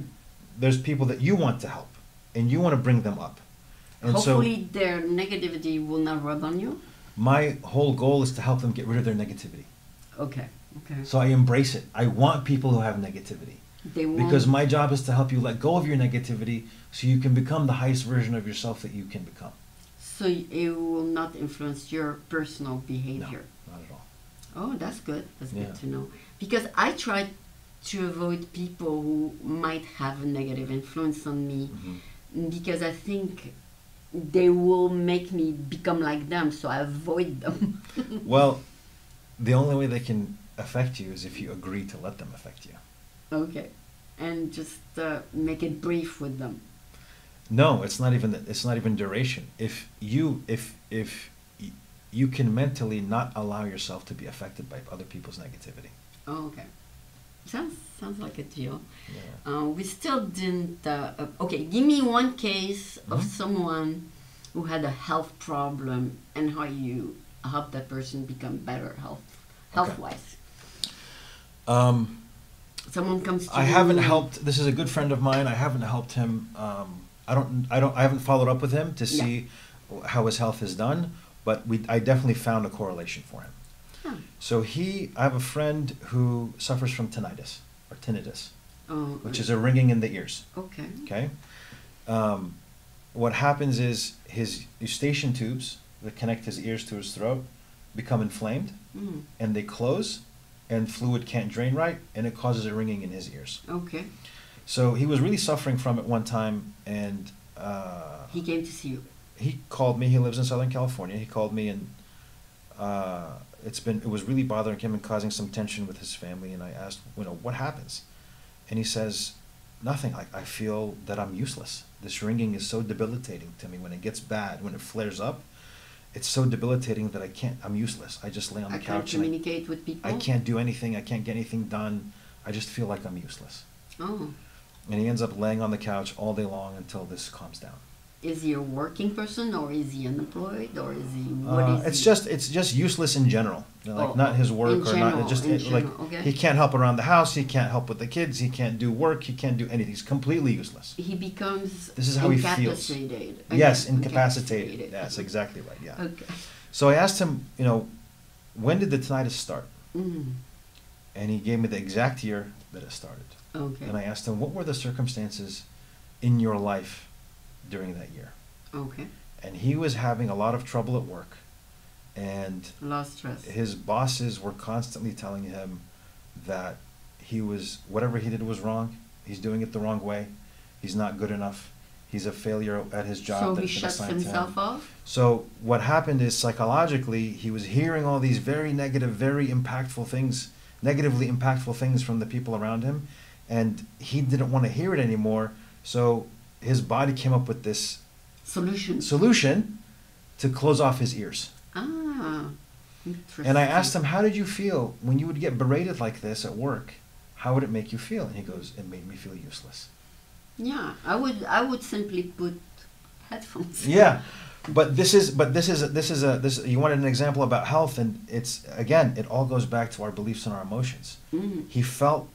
Speaker 2: there's people that you want to help and you want to bring them up. And
Speaker 1: Hopefully their negativity will not rub on you.
Speaker 2: my whole goal is to help them get rid of their negativity.
Speaker 1: Okay. Okay.
Speaker 2: So I embrace it. I want people who have negativity.
Speaker 1: They won't.
Speaker 2: Because my job is to help you let go of your negativity so you can become the highest version of yourself that you can become.
Speaker 1: So it will not influence your personal behavior.
Speaker 2: No, not at all.
Speaker 1: Oh, that's good. That's
Speaker 2: Yeah.
Speaker 1: good to know. Because I try to avoid people who might have a negative influence on me because I think they will make me become like them, so I avoid them.
Speaker 2: Well, the only way they can affect you is if you agree to let them affect you.
Speaker 1: Okay. And just make it brief with them.
Speaker 2: No, it's not even duration. If you can mentally not allow yourself to be affected by other people's negativity.
Speaker 1: Oh, okay. Sounds like a deal.
Speaker 2: Yeah.
Speaker 1: We still didn't. Okay, give me one case of someone who had a health problem and how you help that person become better health-wise. Someone comes to
Speaker 2: I
Speaker 1: you.
Speaker 2: haven't helped. This is a good friend of mine. I haven't helped him. I haven't followed up with him to see how his health is done. But I definitely found a correlation for him.
Speaker 1: Huh.
Speaker 2: So I have a friend who suffers from tinnitus or tinnitus, which is a ringing in the ears.
Speaker 1: Okay.
Speaker 2: Okay. What happens is his eustachian tubes that connect his ears to his throat become inflamed, and they close, and fluid can't drain right, and it causes a ringing in his ears.
Speaker 1: Okay.
Speaker 2: So he was really suffering from it one time, and
Speaker 1: He came to see you.
Speaker 2: he called me. He lives in Southern California. He called me, and it was really bothering him and causing some tension with his family. And I asked, what happens? And he says, nothing. I feel that I'm useless. This ringing is so debilitating to me. When it gets bad, when it flares up, it's so debilitating that I'm useless. I just lay on the
Speaker 1: I can't
Speaker 2: couch and
Speaker 1: communicate with people.
Speaker 2: I can't do anything. I can't get anything done. I just feel like I'm useless.
Speaker 1: Oh.
Speaker 2: And he ends up laying on the couch all day long until this calms down.
Speaker 1: Is he a working person, or is he unemployed, or is he what is
Speaker 2: It's
Speaker 1: he?
Speaker 2: it's just useless in general. Not his work
Speaker 1: in
Speaker 2: or
Speaker 1: general,
Speaker 2: not. Just
Speaker 1: in
Speaker 2: like
Speaker 1: general, okay.
Speaker 2: he can't help around the house. He can't help with the kids. He can't do work. He can't do anything. He's completely useless.
Speaker 1: He becomes
Speaker 2: This is how he feels.
Speaker 1: incapacitated.
Speaker 2: Yes,
Speaker 1: Okay,
Speaker 2: incapacitated. That's exactly right. Yeah.
Speaker 1: Okay.
Speaker 2: So I asked him, when did the tinnitus start?
Speaker 1: Mm.
Speaker 2: And he gave me the exact year that it started.
Speaker 1: Okay.
Speaker 2: And I asked him, what were the circumstances in your life during that year?
Speaker 1: Okay.
Speaker 2: And he was having a lot of trouble at work, and
Speaker 1: A lot of stress.
Speaker 2: his bosses were constantly telling him that whatever he did was wrong. He's doing it the wrong way. He's not good enough. He's a failure at his job.
Speaker 1: So he
Speaker 2: that's been
Speaker 1: shuts
Speaker 2: assigned to him.
Speaker 1: himself off?
Speaker 2: So what happened is psychologically, he was hearing all these very negative, very impactful things, negatively impactful things from the people around him, and he didn't want to hear it anymore. So his body came up with this solution to close off his ears.
Speaker 1: Ah, interesting.
Speaker 2: And I asked him, how did you feel when you would get berated like this at work? How would it make you feel? And he goes, it made me feel useless.
Speaker 1: Yeah, I would simply put headphones.
Speaker 2: Yeah, but this is you wanted an example about health, and it all goes back to our beliefs and our emotions.
Speaker 1: Mm.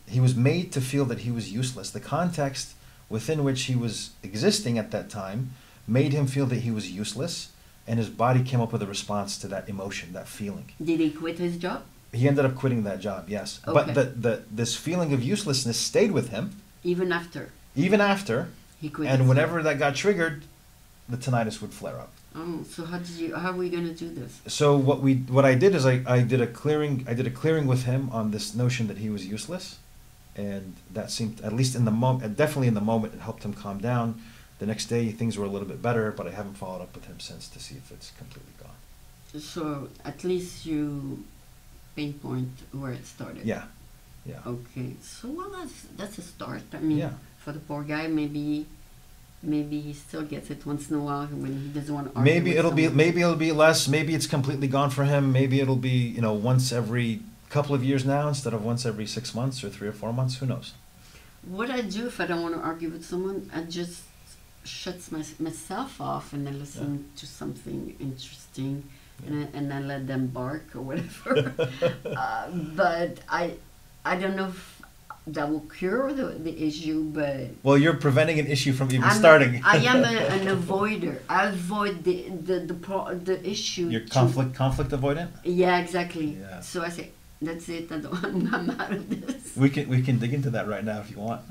Speaker 2: He was made to feel that he was useless. The context within which he was existing at that time made him feel that he was useless, and his body came up with a response to that emotion, that feeling.
Speaker 1: Did he quit his job?
Speaker 2: He ended up quitting that job, yes.
Speaker 1: Okay.
Speaker 2: But this feeling of uselessness stayed with him
Speaker 1: Even after
Speaker 2: he
Speaker 1: quit.
Speaker 2: and
Speaker 1: his
Speaker 2: whenever
Speaker 1: job.
Speaker 2: that got triggered, the tinnitus would flare up.
Speaker 1: Oh, so how are we gonna do this?
Speaker 2: So what I did is I did a clearing with him on this notion that he was useless, and that seemed, at least in the moment, definitely in the moment, it helped him calm down. The next day things were a little bit better, but I haven't followed up with him since to see if it's completely gone.
Speaker 1: So at least you pinpoint where it started.
Speaker 2: Yeah, yeah,
Speaker 1: Okay. So well, that's a start. I mean,
Speaker 2: yeah.
Speaker 1: for the poor guy, maybe he still gets it once in a while when he doesn't want to argue
Speaker 2: Maybe
Speaker 1: with
Speaker 2: it'll be
Speaker 1: someone.
Speaker 2: maybe it'll be less. Maybe it's completely gone for him. Maybe it'll be, you know, once every couple of years now instead of once every 6 months or 3 or 4 months. Who knows?
Speaker 1: What I do if I don't want to argue with someone, I just shuts myself off and I listen to something interesting, and I let them bark or whatever. But I don't know if that will cure the issue, but
Speaker 2: Well, you're preventing an issue from even
Speaker 1: I'm
Speaker 2: starting.
Speaker 1: I am an avoider. I avoid the issue.
Speaker 2: You're
Speaker 1: to-
Speaker 2: conflict avoidant.
Speaker 1: Yeah, exactly.
Speaker 2: Yeah.
Speaker 1: So I say, that's it. I'm out of this.
Speaker 2: We can dig into that right now if you want.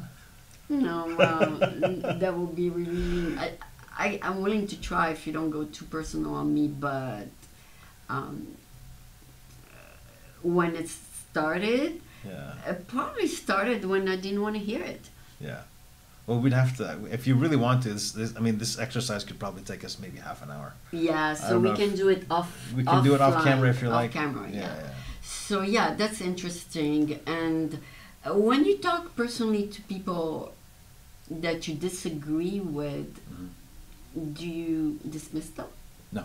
Speaker 1: No, that will be really. I'm willing to try if you don't go too personal on me, but um, when it started,
Speaker 2: Yeah,
Speaker 1: it probably started when I didn't want to hear it.
Speaker 2: yeah. Well, we'd have to, if you really want to. I mean, this exercise could probably take us maybe half an hour.
Speaker 1: Yeah,
Speaker 2: I
Speaker 1: so
Speaker 2: don't
Speaker 1: we
Speaker 2: know if-
Speaker 1: can do it off.
Speaker 2: We can do it off
Speaker 1: offline,
Speaker 2: camera if you
Speaker 1: off
Speaker 2: like.
Speaker 1: camera, yeah.
Speaker 2: Yeah.
Speaker 1: So yeah, that's interesting. And when you talk personally to people that you disagree with,
Speaker 2: Mhm.
Speaker 1: do you dismiss them?
Speaker 2: No.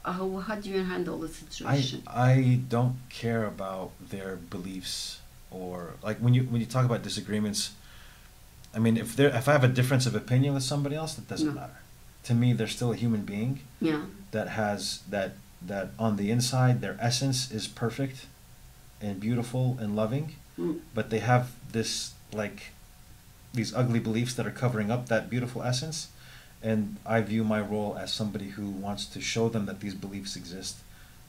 Speaker 1: How do you handle the situation?
Speaker 2: I don't care about their beliefs, or like when you talk about disagreements. I mean, if I have a difference of opinion with somebody else, that doesn't
Speaker 1: No.
Speaker 2: matter. To me, they're still a human being
Speaker 1: Yeah.
Speaker 2: that has that on the inside, their essence is perfect and beautiful and loving,
Speaker 1: Mm.
Speaker 2: but they have this like these ugly beliefs that are covering up that beautiful essence. And I view my role as somebody who wants to show them that these beliefs exist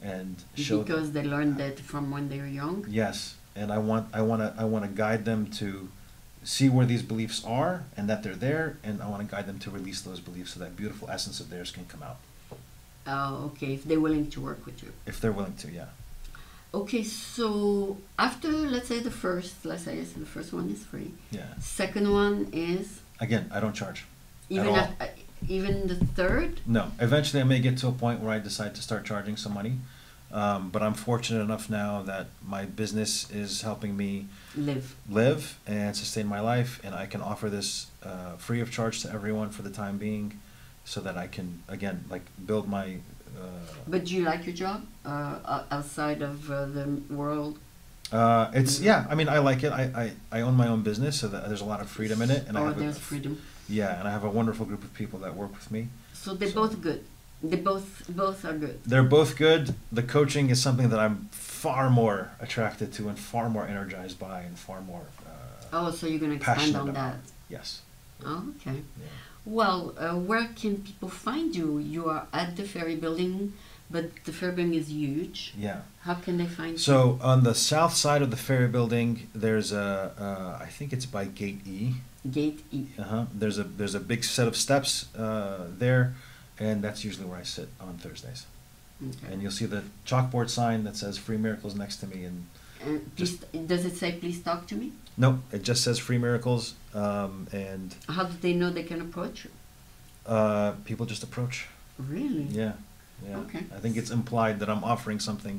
Speaker 2: and show them.
Speaker 1: Because they learned that from when they were young.
Speaker 2: Yes, and I want to guide them to see where these beliefs are and that they're there, and I want to guide them to release those beliefs so that beautiful essence of theirs can come out
Speaker 1: Oh, okay. If they're willing to work with you.
Speaker 2: if they're willing to. Yeah.
Speaker 1: Okay, so after let's say the first one is free.
Speaker 2: Yeah.
Speaker 1: Second one is
Speaker 2: Again, I don't charge.
Speaker 1: even
Speaker 2: all.
Speaker 1: even the third.
Speaker 2: No. Eventually, I may get to a point where I decide to start charging some money, but I'm fortunate enough now that my business is helping me live and sustain my life, and I can offer this free of charge to everyone for the time being, so that I can again like build my.
Speaker 1: But do you like your job outside of the world?
Speaker 2: It's yeah. I mean, I like it. I own my own business, so that there's a lot of freedom in it, and I have
Speaker 1: there's freedom.
Speaker 2: Yeah, and I have a wonderful group of people that work with me.
Speaker 1: So they're
Speaker 2: So-
Speaker 1: both good. They both are good.
Speaker 2: They're both good. The coaching is something that I'm far more attracted to and far more energized by and far more.
Speaker 1: Oh, so you're gonna expand
Speaker 2: passionate
Speaker 1: on
Speaker 2: about.
Speaker 1: that.
Speaker 2: Yes.
Speaker 1: Oh, okay.
Speaker 2: Yeah.
Speaker 1: Well, where can people find you? You are at the Ferry Building, but the Ferry Building is huge.
Speaker 2: Yeah.
Speaker 1: How can they find you?
Speaker 2: So on the south side of the Ferry Building, there's I think it's by Gate E.
Speaker 1: Gate E.
Speaker 2: There's a big set of steps there, and that's usually where I sit on Thursdays.
Speaker 1: Okay.
Speaker 2: And you'll see the chalkboard sign that says Free Miracles next to me, and
Speaker 1: And please, does it say please talk to me?
Speaker 2: no, it just says Free Miracles, and
Speaker 1: How do they know they can approach you?
Speaker 2: people just approach.
Speaker 1: Really?
Speaker 2: Yeah, yeah.
Speaker 1: Okay.
Speaker 2: I think it's implied that I'm offering something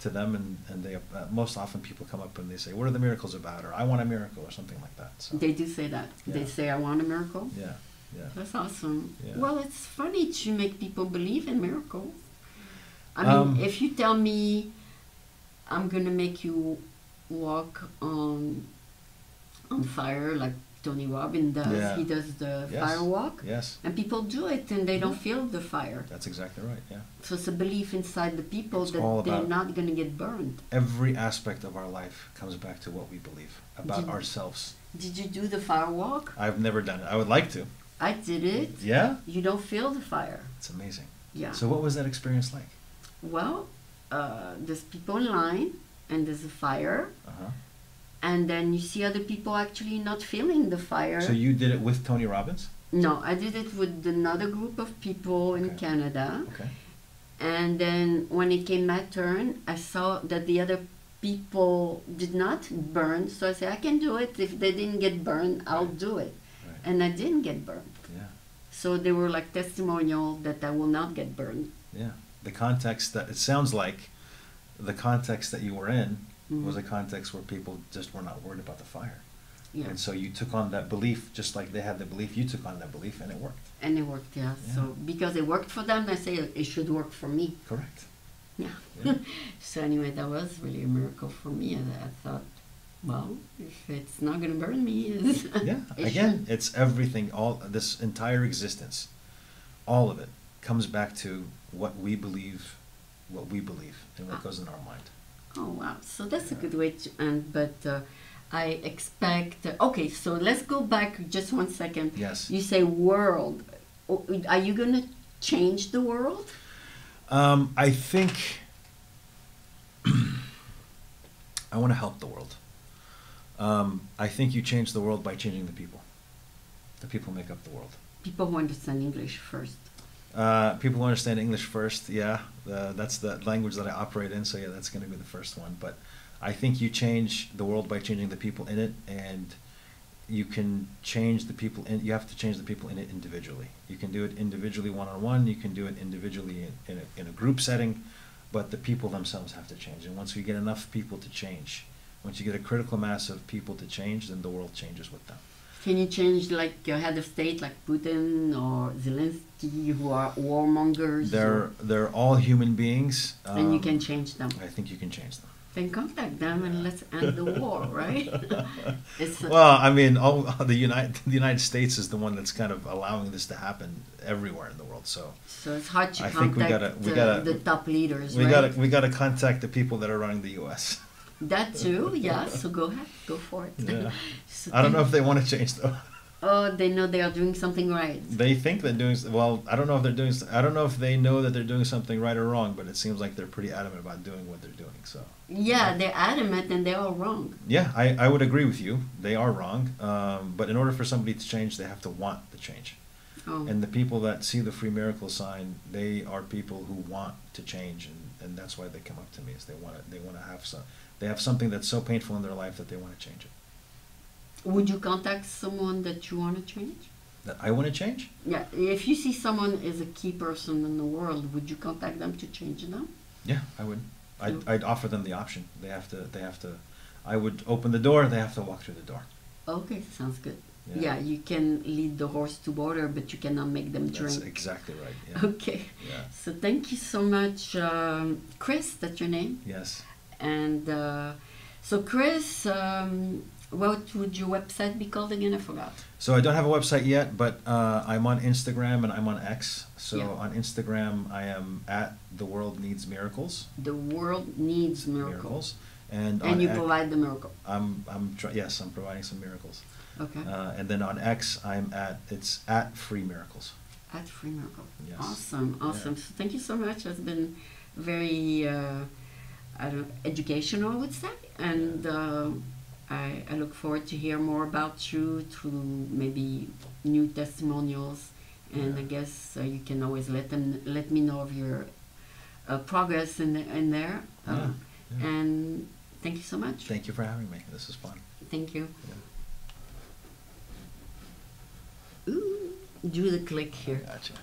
Speaker 2: to them, and they most often people come up and they say, "What are the miracles about?" or "I want a miracle," or something like that. So
Speaker 1: They do say that. They
Speaker 2: Yeah.
Speaker 1: say I want a miracle.
Speaker 2: yeah, yeah.
Speaker 1: That's awesome.
Speaker 2: Yeah.
Speaker 1: Well, it's funny to make people believe in miracles. I mean, if you tell me I'm gonna make you walk on fire like Tony Robbins does,
Speaker 2: Yeah.
Speaker 1: he does the
Speaker 2: Yes.
Speaker 1: fire walk,
Speaker 2: Yes,
Speaker 1: and people do it and they don't feel the fire.
Speaker 2: that's exactly right. Yeah.
Speaker 1: So it's a belief inside the people
Speaker 2: It's
Speaker 1: that
Speaker 2: all
Speaker 1: they're
Speaker 2: about-
Speaker 1: not gonna get burned.
Speaker 2: Every aspect of our life comes back to what we believe about
Speaker 1: Did-
Speaker 2: ourselves.
Speaker 1: Did you do the fire walk?
Speaker 2: I've never done it. I would like to.
Speaker 1: I did it.
Speaker 2: Yeah,
Speaker 1: You don't feel the fire.
Speaker 2: it's amazing.
Speaker 1: Yeah.
Speaker 2: So, what was that experience like?
Speaker 1: Well, there's people in line and there's a fire,
Speaker 2: Uh-huh.
Speaker 1: and then you see other people actually not feeling the fire.
Speaker 2: So you did it with Tony Robbins?
Speaker 1: No, I did it with another group of people in
Speaker 2: Okay.
Speaker 1: Canada.
Speaker 2: Okay.
Speaker 1: And then when it came my turn, I saw that the other people did not burn. So I said, I can do it. If they didn't get burned, I'll
Speaker 2: Right.
Speaker 1: do it.
Speaker 2: Right.
Speaker 1: And I didn't get burned.
Speaker 2: Yeah.
Speaker 1: So they were like testimonial that I will not get burned.
Speaker 2: Yeah. the context that it sounds like the context that you were in
Speaker 1: Mhm.
Speaker 2: was a context where people just were not worried about the fire.
Speaker 1: Yeah.
Speaker 2: And so you took on that belief, just like they had the belief, you took on that belief, and it worked.
Speaker 1: And it worked, yeah.
Speaker 2: Yeah.
Speaker 1: So because it worked for them, I say it should work for me.
Speaker 2: Correct.
Speaker 1: Yeah.
Speaker 2: Yeah.
Speaker 1: So anyway, that was really a miracle for me. And I thought, well, if it's not going to burn me,
Speaker 2: Yeah.
Speaker 1: it
Speaker 2: Again,
Speaker 1: should.
Speaker 2: it's everything, all this entire existence, all of it comes back to what we believe, and what goes in our mind.
Speaker 1: Oh wow! So that's a good way to end. But I expect. Okay, so let's go back just 1 second.
Speaker 2: Yes.
Speaker 1: You say world. Are you going to change the world?
Speaker 2: I think I want to help the world. I think you change the world by changing the people. The people make up the world.
Speaker 1: People who understand English first.
Speaker 2: People who understand English first, yeah, that's the language that I operate in, so yeah, that's going to be the first one. But I think you change the world by changing the people in it, and you can change the people in. You have to change the people in it individually. You can do it individually, one-on-one. You can do it individually in a group setting, but the people themselves have to change. And once we get enough people to change, once you get a critical mass of people to change, then the world changes with them.
Speaker 1: Can you change like your head of state, like Putin or Zelensky, who are warmongers?
Speaker 2: They're all human beings.
Speaker 1: And you can change them.
Speaker 2: I think you can change them.
Speaker 1: Then contact them and let's end the war, right?
Speaker 2: Well, I mean, the United States is the one that's kind of allowing this to happen everywhere in the world. So
Speaker 1: it's hard to
Speaker 2: I think
Speaker 1: contact the top leaders, right?
Speaker 2: We gotta contact the people that are running the U.S.
Speaker 1: That too, yeah. So go ahead, go for it.
Speaker 2: Yeah.
Speaker 1: So
Speaker 2: I don't know if they want to change though.
Speaker 1: Oh, they know they are doing something right.
Speaker 2: They think they're doing well. I don't know if they're doing. I don't know if they know that they're doing something right or wrong. But it seems like they're pretty adamant about doing what they're doing. So
Speaker 1: yeah, they're adamant and they're all wrong.
Speaker 2: yeah, I would agree with you. They are wrong. But in order for somebody to change, they have to want the change.
Speaker 1: Oh.
Speaker 2: And the people that see the free miracle sign, they are people who want to change, and that's why they come up to me. Is they want to have some. They have something that's so painful in their life that they want to change it.
Speaker 1: Would you contact someone that you want to change?
Speaker 2: That I want to change?
Speaker 1: Yeah, if you see someone is a key person in the world, would you contact them to change them?
Speaker 2: Yeah, I would. I'd offer them the option. They have to. I would open the door. They have to walk through the door.
Speaker 1: Okay, sounds good.
Speaker 2: Yeah.
Speaker 1: Yeah, you can lead the horse to water, but you cannot make them drink.
Speaker 2: That's exactly right. Yeah.
Speaker 1: Okay.
Speaker 2: Yeah.
Speaker 1: So thank you so much, Chris. That's your name.
Speaker 2: Yes.
Speaker 1: And so, Chris, what would your website be called again? I forgot.
Speaker 2: So I don't have a website yet, but I'm on Instagram and I'm on X. So
Speaker 1: Yeah.
Speaker 2: on Instagram, I am at The World Needs Miracles.
Speaker 1: The world needs miracles.
Speaker 2: And
Speaker 1: you
Speaker 2: X,
Speaker 1: provide the miracle.
Speaker 2: yes, I'm providing some miracles.
Speaker 1: Okay.
Speaker 2: And then on X, it's at Free Miracles.
Speaker 1: At Free Miracle.
Speaker 2: Yes.
Speaker 1: Awesome.
Speaker 2: Yeah.
Speaker 1: So thank you so much. It's been very educational, I would say. And I look forward to hear more about you through maybe new testimonials. And
Speaker 2: Yeah.
Speaker 1: I guess you can always let me know of your progress in there.
Speaker 2: Yeah. Yeah.
Speaker 1: And thank you so much.
Speaker 2: Thank you for having me. This is fun.
Speaker 1: Thank you.
Speaker 2: Yeah.
Speaker 1: Ooh, do the click here.
Speaker 2: Gotcha.